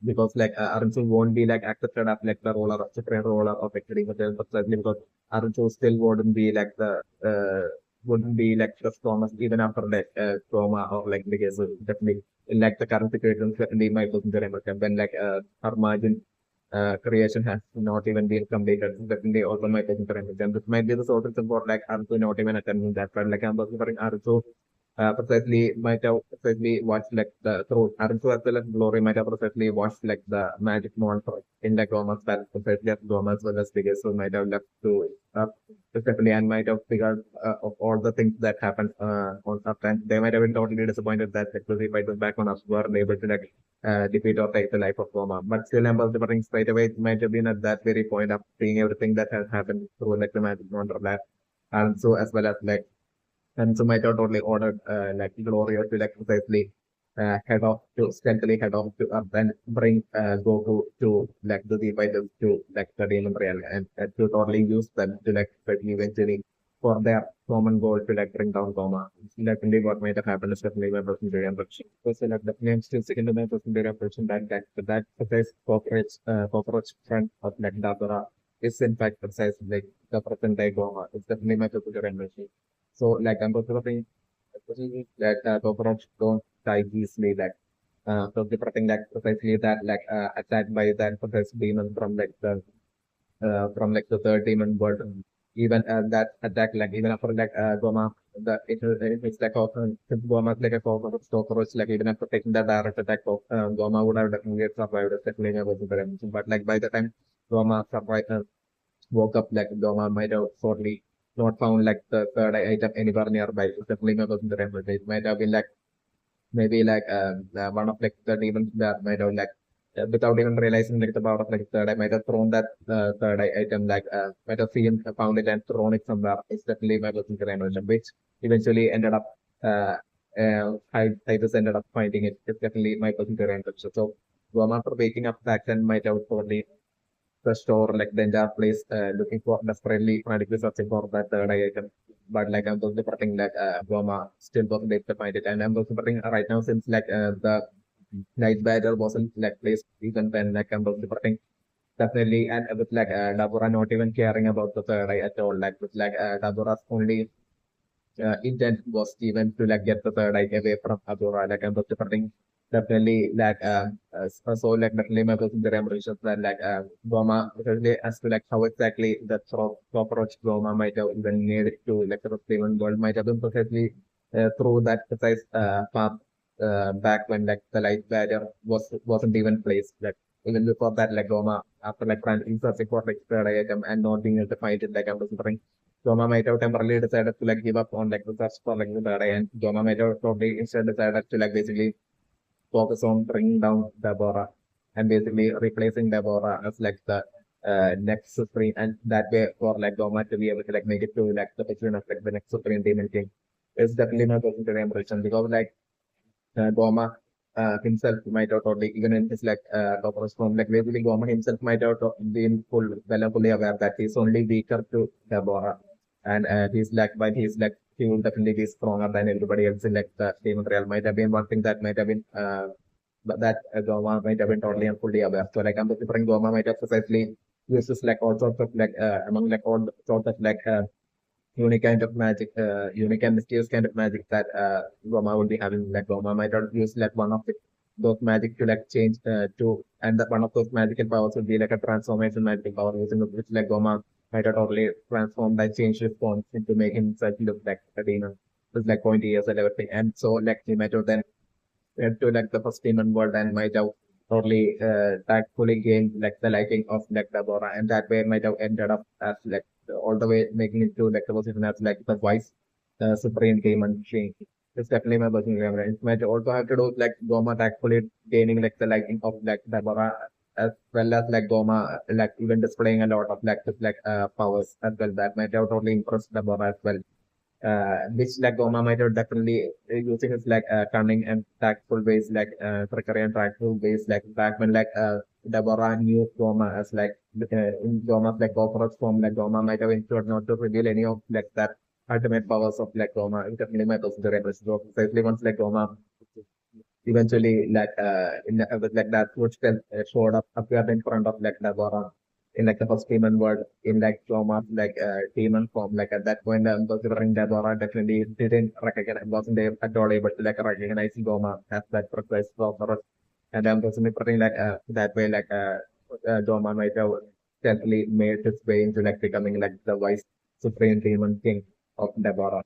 because like Arunchu won't be like accepted as like the roller supreme roller of actually but precisely because Arunchu still wouldn't be like the strongest even after like trauma or like the case definitely in like the current situation certainly my positive impression when like her margin creation has not even been completed. Definitely also my taking for instance. This might be the sort of support like Arzu not even attending that, but like I'm referring Arzu precisely might have precisely watched like the through Arunsu as well as Glory might have precisely watched like the magic monster in the Gomah's battle, precisely as Gomah as well as biggest, so might have left to precisely and might have figured of all the things that happened on Earth, and they might have been totally disappointed that like the fighters back on Earth were able to like defeat or take the life of Gomah. But still, I'm remembering straight away it might have been at that very point of seeing everything that has happened through like the magic monster lab, and so as well as like and so Mito totally ordered like Gloria to like precisely head off to stealthily head off to and bring Goku to like the fighters to like the Demon Real and to totally use them to like eventually for their common goal to like bring down Goma. Definitely what might have happened is definitely my person very unfortunate. So like definitely I'm still sticking to my person very unfortunate that precise cockroach front of like Dabura is in fact precise like the present day Goma. It's definitely my person very unfortunate. So like I'm considering that cockroach don't die easily so the thing like precisely that like attacked by that possessed demon from like the third demon world. Even that attack like even after like Goma it's like since Goma is like a cockroach like even after taking that direct attack of Goma would have definitely survived especially in a but like by the time Goma survived woke up like Goma might have sorely not found like the third item anywhere nearby. It's definitely not in the temple. It might have been like maybe like one of like the demons that might have like without even realizing like the power of like third eye might have thrown that third eye item like might have seen found it and thrown it somewhere. It's definitely my was in the temple, which eventually ended up Hybis ended up finding it. It's definitely my was in the temple. So Goma after waking up back then might have probably the store, like the entire place, looking for desperately frantically searching for that third eye item. But like I'm also supporting like Goma still wasn't able to find it, and I'm also supporting right now since like the night barrier wasn't like placed even then like I'm also supporting definitely and with like Dabura not even caring about the third eye at all. Like with like Dabura's only intent was even to like get the third eye away from Abdullah. Like I'm preferring definitely like so like definitely my person the revolution that like Goma especially as to like how exactly the cockroach Goma might have even needed to like the Steven world might have been perfectly through that precise path back when like the light barrier wasn't even placed. Like even before that like Goma after like trying searching for like third eye item and not being able to find it like I'm preferring Goma might have temporarily decided to like give up on like the search for like the third eye, and Goma might have probably instead decided to like basically focus on bringing down Deborah and basically replacing Deborah as like the next supreme, and that way for like Goma to be able to like make it to like the position of like the next supreme demon king is definitely not going to be impression because like Goma himself might have totally, even in his like Doppler's form, like basically Goma himself might have been fully aware that he's only weaker to Deborah. And he's like, but he's like, he will definitely be stronger than everybody else in like the Demon Real. Might have been one thing that might have been, but that Goma might have been totally and fully aware. So like, I'm different Goma might have precisely uses like all sorts of like, among like all sorts of like, unique kind of magic, unique and mysterious kind of magic that Goma will be having. Like Goma might not use like one of those magic to like change to, and that one of those magical powers would be like a transformation magical power using which like Goma might have totally transform that change response into making himself look like a demon with like pointy ears and everything. And so like he might have then to like the first demon world and might have totally tactfully gained like the liking of like Deborah and that way might have ended up as like all the way making it to like the position as like the vice supreme demon king. It's definitely my personal favorite. It might also have to do with like Goma tactfully gaining like the liking of like Deborah as well as like Goma like even displaying a lot of like powers as well that might have totally impressed Deborah as well which like Goma might have definitely using his like cunning and tactful ways like trickery and tactful ways like back when like Deborah knew Goma as like in Goma's like corporate form like Goma might have ensured not to reveal any of like that ultimate powers of like Goma. It definitely might also the reference so precisely once like Goma eventually like with like that footstep showed up appeared in front of like Deborah in like the first demon world in like Goma's like demon form. Like at that point considering Deborah definitely didn't recognize wasn't at all able to like recognize Goma as that precise sorcerer. And I'm personally putting like that way like Goma might have definitely made his way into like becoming like the vice supreme demon king of Deborah.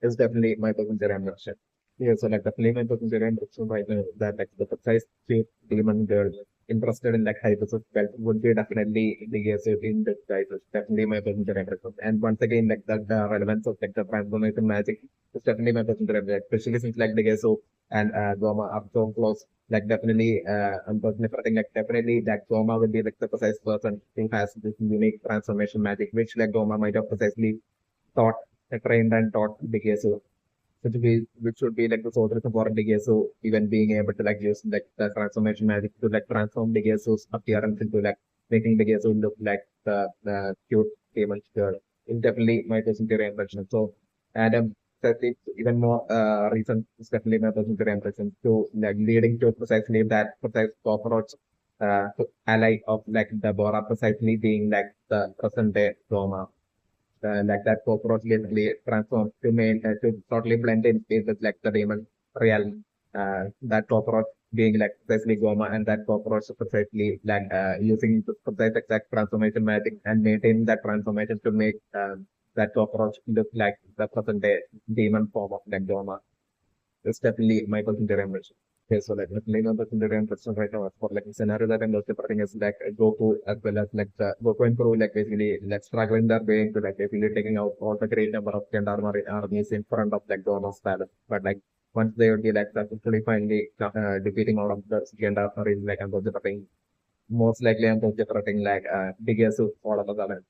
is definitely my Consideration version. Yeah, so like definitely my Consideration version right now that like the precise shape demon girl interested in like Hybis belt would be definitely the yes in the guys is definitely my Consideration version. And once again like the relevance of like the transformation magic is definitely my Consideration, especially since like the Gesso and Gomah are so close. Like definitely, unfortunately, I think like definitely that Gomah will be like the precise person who has this unique transformation magic, which like Gomah might have precisely taught, trained and taught Digesu, which would be like the source for Digesu, even being able to like use like the transformation magic to like transform Digesu's appearance into like making Digesu look like the cute demon girl. It's definitely my personal impression. So, Adam says it's even more reason is definitely my personal impression to like leading to precisely that precise cockroach ally of like the Bora precisely being like the present day Roma like that cockroach basically transforms to main to totally blend in with like the demon realm. That cockroach being like precisely Goma and that cockroach precisely like using the precise exact transformation magic and maintain that transformation to make that cockroach look like the present day demon form of like Goma. It's definitely my consideration version. Okay, so like definitely not the consideration version right now. As for like the scenario that I'm also putting is like Goku as well as like the Goku and Crew like basically like struggling their way into like basically taking out all the great number of Gendarmerie armies in front of like Goma's palace. But like once they would be like successfully finally defeating all of the Gendarmerie, like I'm also putting most likely I'm also putting like Bigasu all of a sudden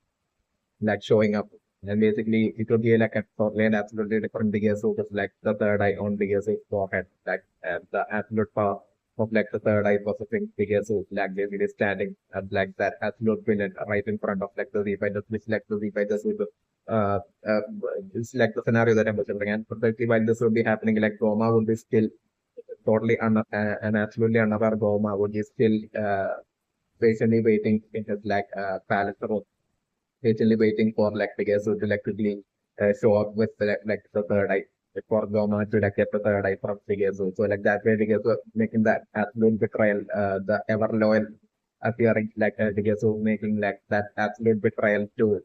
like showing up. And basically, it would be like a totally and absolutely different Digesu, just like the third eye on Digesu's forehead, like the absolute power of like the third eye possessing Digesu, like basically standing at like that absolute villain right in front of like the Z fighters, which like the Z fighters would uh, uh, it's like the scenario that I'm considering. And particularly while this would be happening, like Goma would be still totally and absolutely another Goma would be still patiently waiting in his like palace patiently waiting for like Pegasus to like quickly show up with like the third eye for Goma to like get the third eye from Pegasus. So like that way Pegasus making that absolute betrayal, the ever loyal appearing like Pegasus making like that absolute betrayal to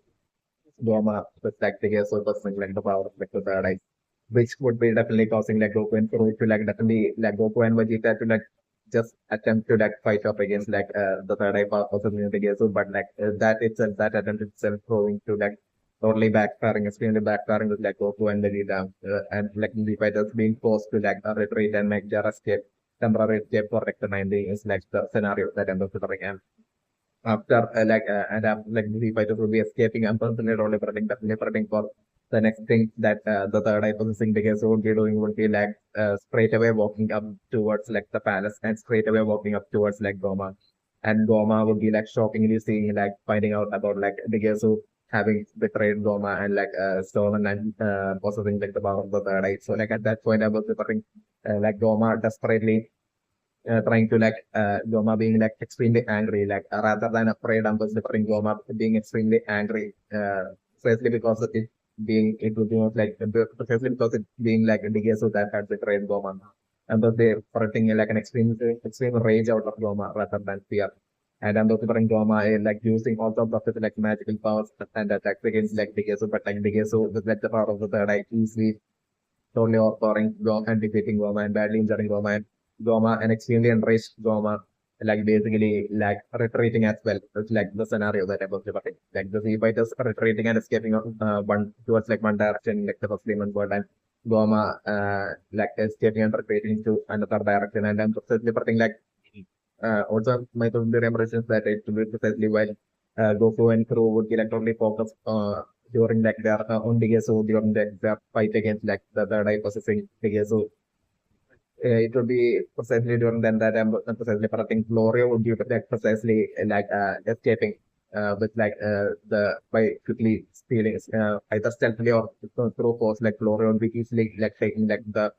Goma with like Pegasus possessing like the power of like the third eye, which would be definitely causing like Goku and Kuro to like definitely like Goku and Vegeta to like just attempt to like fight up against like the third eye power of Pegasus, but like that itself, that attempt itself proving to like totally backfiring, extremely backfiring with like Goku and Vegeta, and like the fighters being forced to like retreat and make their escape, temporary escape for like the 90 is like the scenario that I'm considering. And after and after like the fighters will be escaping, I'm personally definitely preparing for the next thing that the third eye possessing Pegasus would be doing would be like straight away walking up towards like the palace and straight away walking up towards like Goma. And Goma would be like shockingly seeing like finding out about like Pegasus having betrayed Goma and like stolen and possessing like the power of the third eye. So like at that point I was preparing like Goma desperately trying to like Goma being like extremely angry, like rather than afraid, I'm considering Goma being extremely angry, precisely because of it being it would be like precisely because it being like a Digesu that had betrayed Goma, and thus they projecting like an extreme rage out of Goma rather than fear. And I'm also putting Goma like using all of the like magical powers and attacks against like Digesu, but like Digesu with like the power of the third eye easily totally overpowering Goma and defeating Goma and badly injuring Goma and Goma and extremely enraged Goma, like basically like retreating as well. It's like the scenario that I was developing. Like the Z fighters retreating and escaping one towards like one direction, like the first demon world, and Goma like escaping and retreating to another direction. And I'm precisely putting like also my the impressions that it will be precisely while Goku and Crew would be like totally focused during like their own Digesu during their fight against like the third eye possessing Digesu. It would be precisely during then that I'm not precisely, but I think Gloria would be like precisely like escaping with like the by quickly stealing either stealthily or through force. Like Gloria would be easily like taking like the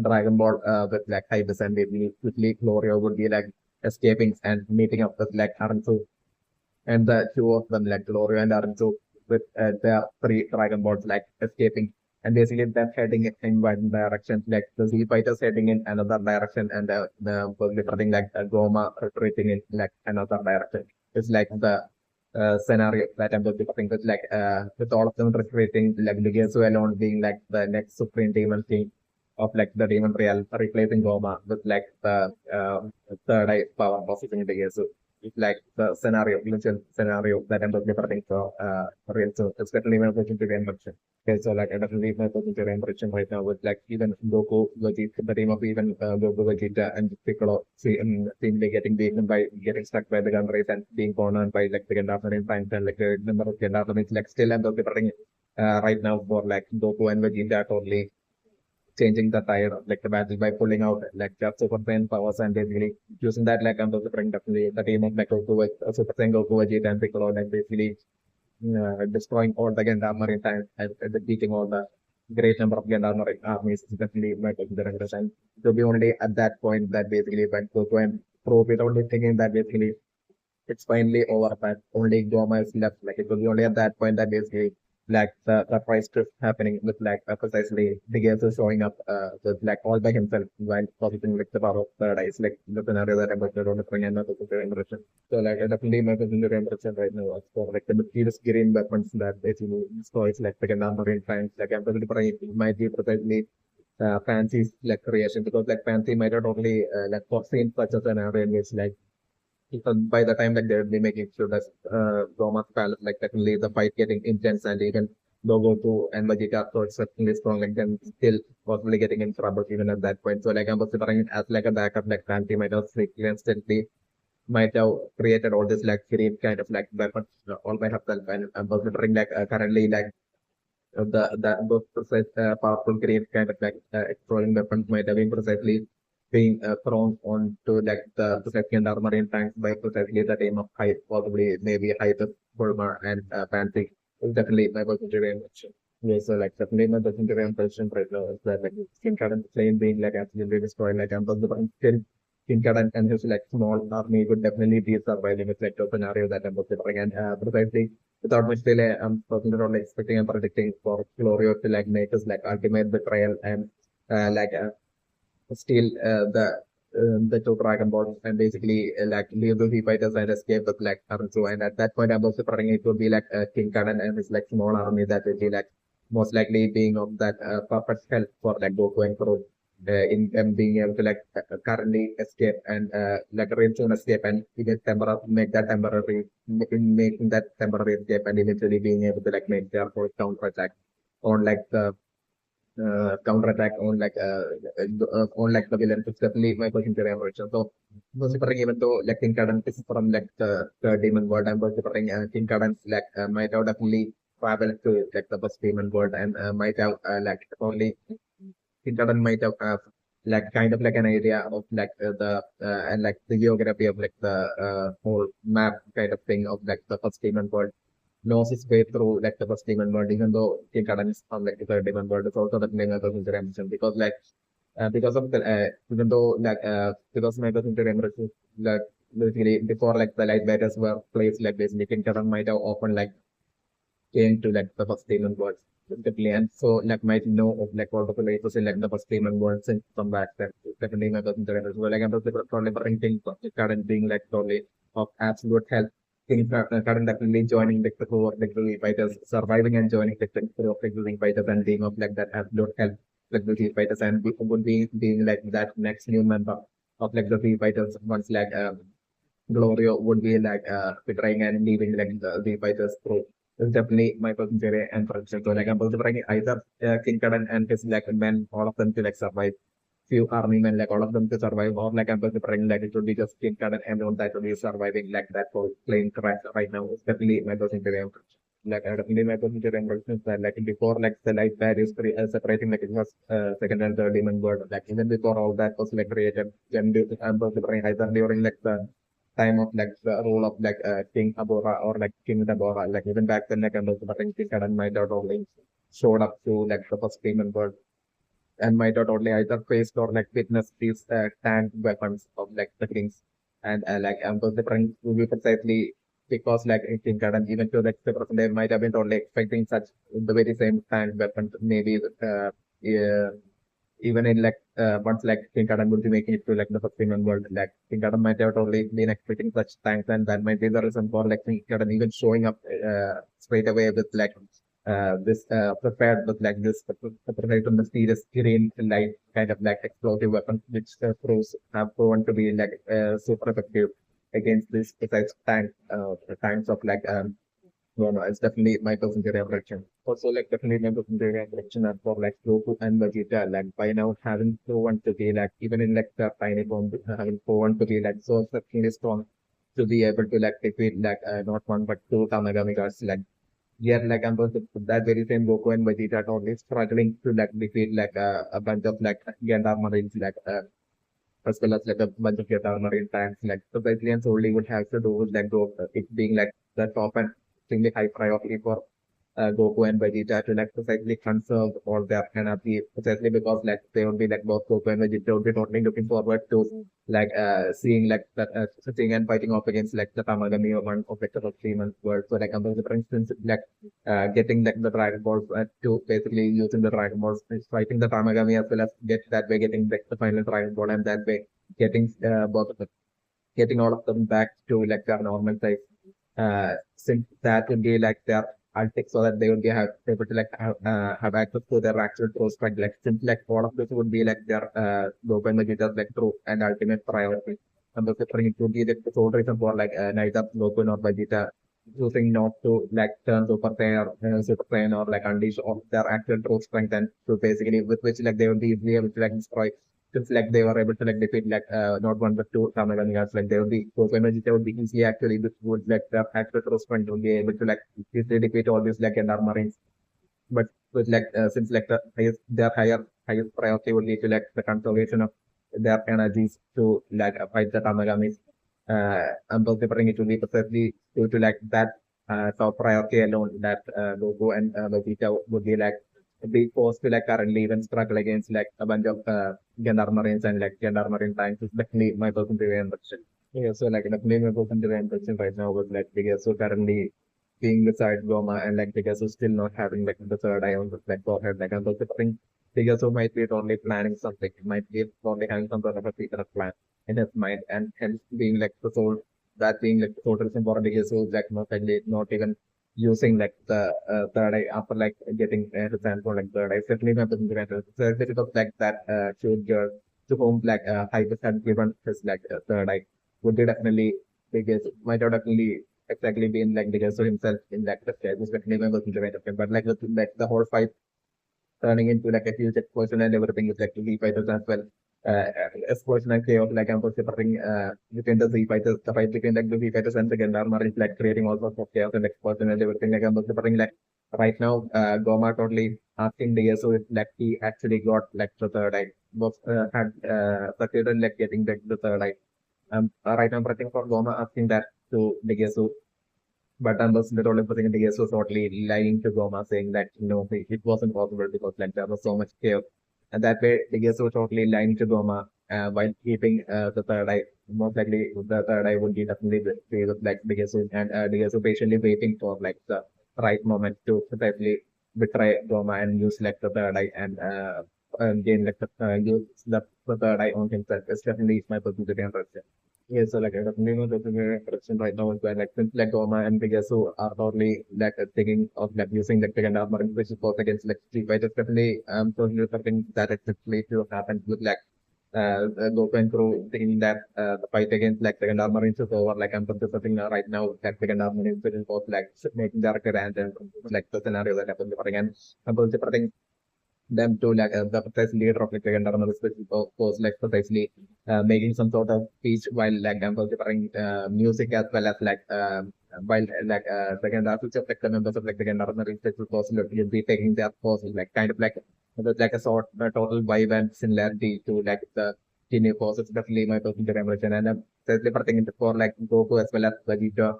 Dragon Ball with like Hybis and maybe quickly Gloria would be like escaping and meeting up with like Aransu and the two of them like Gloria and Aransu with their three Dragon Balls like escaping and basically them heading in one direction, like the Z fighters heading in another direction and the literally like Goma retreating in like another direction. It's like the scenario that I'm discussing with with all of them recreating like Ligesu alone being like the next supreme demon king of like the demon real replacing Gomah with like the third eye power possessing Ligesu. It's like the scenario that I'm discussing for real. So it's definitely my question to game version. Okay, so like I definitely my question to game version right now with like even Goku, Vegeta, the team of even Goku, Vegeta, and Piccolo seemingly getting beaten by getting stuck by the gun race and being cornered by like the Gendarmerie times and like the number of Gendarmeries like still I'm preparing right now for like Goku and Vegeta totally changing the tire of like the battle by pulling out like the Super Saiyan powers and basically using that like I'm preparing definitely the team of like Goku, Super Saiyan Goku, Vegeta and Piccolo like basically destroying all the Gendarmerie times and defeating all the great number of Gendarmerie armies is definitely my consideration. And to be only at that point that basically went to and prove it only thinking that basically it's finally over, but only Gomah is left. Like it was only at that point that basically like the price drift happening with like precisely the gears is showing up with like all by himself while positing like the power of paradise, like the scenario that I'm going to bring another impression. So like I definitely my passenger impression right now is for like the mysterious green weapons that basically destroys like the Gendarmerie times. Like I'm going to might be precisely fancy's like creation because like fancy might not only like foreseen such a scenario in which like by the time that they'll be making sure that Roma's palace, like definitely the fight getting intense and even though Goku and Vegeta are so exceptionally strong, like then still possibly getting in trouble even at that point. So like I'm considering it as like a backup, like Santi might have instantly might have created all this like green kind of like weapons all by herself. And I'm considering like currently like the those precise powerful green kind of like exploring weapons might have been precisely being thrown onto like the second armoring tanks by precisely the team of height, possibly maybe Hybis, Gomah, and Fancy. Definitely my percentage impression. Yeah, so like definitely my percentage impression right now is that like Skin Current plane being like absolutely destroyed, like I'm the still Skin Current and his like small army would definitely be surviving with like the scenario that I'm considering and precisely without much delay, I'm personally not expecting and predicting for Glorio to like make his like ultimate betrayal and like steal the two Dragon Balls and basically like leave the V fighters and escape with like Aranzu. And at that point, I'm also preparing it to be like King Karan and his like small army that will be like most likely being of that perfect help for like Goku and Kuro. In them being able to like currently escape and like real soon escape and even temporary make that temporary in making that temporary escape and eventually being able to like make their force counter attack on like the counterattack on like the villain. It's definitely my question to Rachel. So considering even though like King Kadan is from like the demon world, I'm considering King Kadan like might have definitely traveled to like the first demon world and might have like only King Kadan might have like kind of like an idea of like the and like the geography of like the whole map kind of thing of like the first demon world knows his way through like the first demon world, even though King Kadan is from like the third demon world, it's also the thing I was mention because of the even though like because my cousin is like basically before like the light batters were placed like this, King Kadan might have often like came to like the first demon words specifically, and so like might know of like what the latest in like the first demon words and some back that definitely my cousin so like I'm probably thinking current being like totally of absolute help. Current definitely joining like the crew of like the fighters, surviving and joining like the crew of like the fighters and being of like that absolute help like the fighters and would be being like that next new member of like the fighters once like Glorio would be like betraying and leaving like the fighters through. It's definitely my person and production. So like I'm preferring either King Kadan and his like men, all of them to like survive. Few army men, like all of them to survive, or like I'm preferring like it would be just King Kadan and everyone that would be surviving like that whole plane crash right now. It's definitely my person like I definitely my person is that like before like the light barriers separating like it was second and third demon world. Like even before all that was like created, then I'm preferring either during like the time of like the rule of like King Abora or like King Dabora. Like even back then, like I think King Kadan might have only showed up to like the first demon world and might not only either faced or like witnessed these tank weapons of like the kings and like those different will be precisely because like King Kadan even to like the person they might have been only expecting such the very same tank weapons maybe yeah, even in like once like King Adam would be making it to like the first human world, like King Adam might have totally been expecting such thanks, and that might be the reason for like King Adam even showing up straight away with like this prepared with like this prepared to mysterious green light kind of like explosive weapon, which proves have proven to be like super effective against this precise tanks of like no, no, it's definitely my percentage reaction. Also, like definitely my percentage reaction are for like Goku and Vegeta. Like by now having proven to be like even in like the tiny form, having proven to be like so exceptionally strong to be able to like defeat like not one but two Tamagami gods. Like yeah, like I'm going to put that very same Goku and Vegeta are always struggling to like defeat like a bunch of like Gendarmeries like as well as like a bunch of Gendarmerie tanks. Like so basically and solely would have to do with like it being like the top and extremely high priority for Goku and Vegeta to like precisely conserve all their energy precisely because like they would be like both Goku and Vegeta would be totally looking forward to like seeing like that seeing and fighting off against like the Tamagami or one of like the demons world. So like for instance like getting like the Dragon Balls to basically using the Dragon Balls fighting the Tamagami as well as get that way getting like the final Dragon Ball and that way getting both of them getting all of them back to like their normal size since that would be like their ultic so that they would be able to like have access to their actual true strength. Like since like all of this would be like their Goku and Vegeta's like true and ultimate priority. And thus it would be like the sole reason for like neither Goku nor Vegeta choosing not to like turn Super Saiyan or like unleash all their actual true strength and to basically with which like they would be easily able to like destroy since like they were able to like defeat like not one but two Tamagami guards, like they would be so energy they would be easily actually this would like their actual correspondent would be able to like easily defeat all these like Endar Marines. But with like since like the highest their highest priority would be to like the conservation of their energies to like fight the Tamagamis. I'm considering it to be precisely due to like that top priority alone that Goku and Vegeta would be like be forced to like currently even struggle against like a bunch of Gendarmeries and like Gendarmerie tanks is definitely my percentage instruction. Yeah, so like definitely my percentage instruction right now was like because so currently being beside Gomah and like Pegaso still not having like the third eye on the like forehead. Like I'm considering Pegaso might be only planning something, might be only having some sort of a secret plan in his mind, and hence being like the soul that being like the total reason for Pegaso like not even using like the third eye after like getting his hand for like third eye. Certainly not the so because like that cute girl to whom like Hybis had given his like third eye would be definitely because might have definitely exactly been like the Gesture himself in that stage was definitely member to the right of him. But like the whole fight turning into like a huge explosion and everything is like Z fighters as well. Explosion and chaos like I'm separating between the Z fighters, the fight between like the Z fighters and the Gandharma is like creating all sorts of chaos and explosion and everything like I'm separating like right now Gomah totally asking the so if like he actually got like the third eye was had succeeded like getting the third eye. Right now I'm writing for Gomah asking that to Degesu but I'm was literally putting in the case was totally lying to Goma, saying that it wasn't possible because like there was so much chaos. And that way the case was totally lying to Goma while keeping the third eye. Most likely the third eye would be definitely the like the case and the case patiently waiting for like the right moment to potentially betray Goma and use like the third eye and gain like use the third eye on himself. It's definitely my personal interest. Yes, so like I definitely know that the correction right now is where like since like Goma and Pegaso are totally like thinking of like using like the Gundam Marine which is both against like Street Fighter, definitely totally something that actually to happen with like Goku and Crew thinking that the fight against like the Gundam Marines is over. Like I'm just something right now that the Gundam Marines is both like making their and like the scenario that happened before again. I'm just them to like the precise leader of like the Gendarmerie of course like precisely making some sort of speech while like preparing music as well as like while like the Gendarmerie of like the members of like the Gendarmerie special force will be taking their forces like kind of like there's like a sort a total vibe and similarity to like the Genie force. It's definitely my personal impression and especially for like Goku as well as Vegeta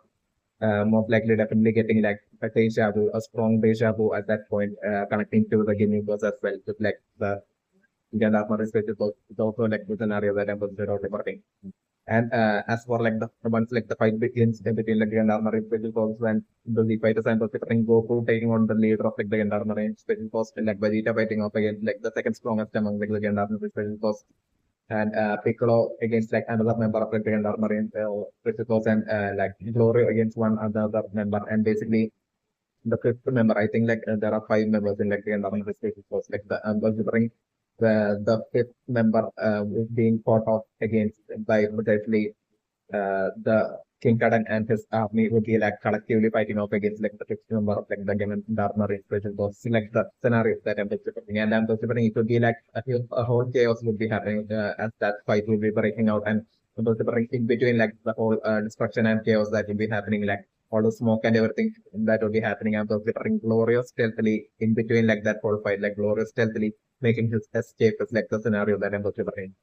most likely definitely getting like a deja vu, a strong deja vu at that point, connecting to the universe as well, with like the Gandalf space is also like the scenario that I'm considering reporting. And as for like the once like the fight begins between like the Gendarmerie special forces and the fighters and considering Goku taking on the leader of like the Gendarmerie special force and like Vegeta fighting off against like the second strongest among like the Gendarmerie special force and Piccolo against like another member of like the Gendarmerie special force and like Glory against one other member and basically the fifth member. I think like there are five members in like the Gendarmerie special force like the considering the fifth member being fought off against by precisely the King Kadan and his army would be like collectively fighting off against like the fifth member of like the Gendarmerie special force. Like the scenarios that I'm anticipating, and I'm anticipating it would be like a whole chaos would be happening as that fight will be breaking out, and I'm anticipating in between like the whole destruction and chaos that will be happening, like all the smoke and everything that will be happening. I'm anticipating Glorious stealthily in between like that whole fight, like Glorious stealthily making his escape is like the scenario that I'm anticipating.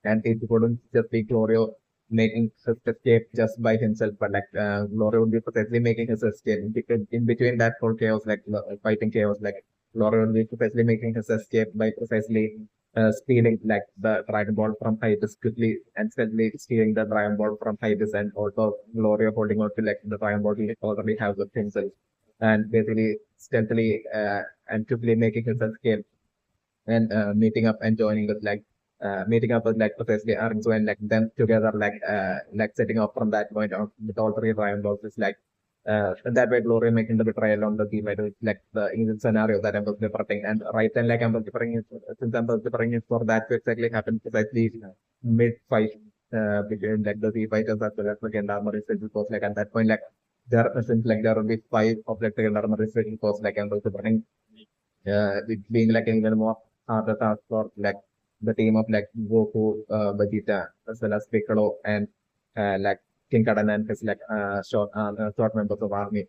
And it wouldn't just be Glorio making his escape just by himself, but like Glorio would be precisely making his escape because in between that whole chaos, like fighting chaos, like Glorio would be precisely making his escape by precisely stealing like the Dragon Ball from Hybis quickly and steadily stealing the Dragon Ball from Hybis and also Glorio holding on to like the Dragon Ball he already has with himself and basically stealthily and quickly making his escape and meeting up and joining with like meeting up with like precisely Arunzu and like them together like setting off from that point on with all three Ryan balls is like that way Glory making the betrayal on the team is like the Indian scenario that I'm preparing and right then like I'm preparing it since I'm preparing it for that to exactly happen precisely mid fight between like the three fighters as well as the Gendarmerie special force like at that point like there since like there will be five of like the Gendarmerie special force like I'm preparing it being like even more harder task for like the team of like Goku, Vegeta, as well as Piccolo and like King Kadan and his like short members of army,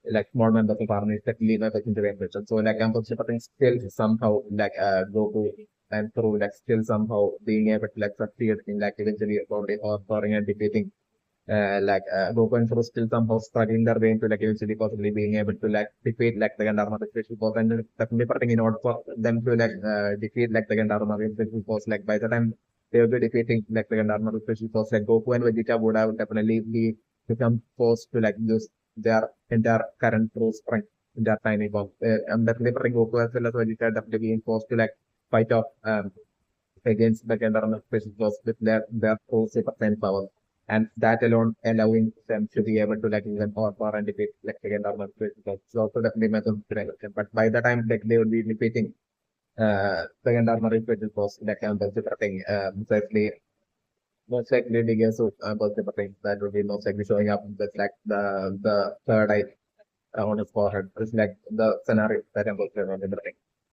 like small members of army that lead by into the ambition. So like I'm considering still somehow like Goku and through like still somehow being able to like succeed in like eventually probably or scoring and defeating Goku and Frost still somehow struggling their way into like eventually possibly being able to like defeat like the Gendarmerie special force and definitely putting in order for them to like defeat like the Gendarmerie special force like by the time they will be defeating like the Gendarmerie special force like Goku and Vegeta would have definitely be become forced to like use their entire current true strength in that tiny bomb. I'm definitely putting Goku as well as Vegeta definitely being forced to like fight off against the Gendarmerie special force with their full super power and that alone allowing them to be able to like even or and defeat like again normal situations. So also definitely method direction. But by the time like they will be defeating the normal situations was like thing precisely most likely the guess of thing that will be most likely showing up with like the third eye on his forehead. It's like the scenario that I'm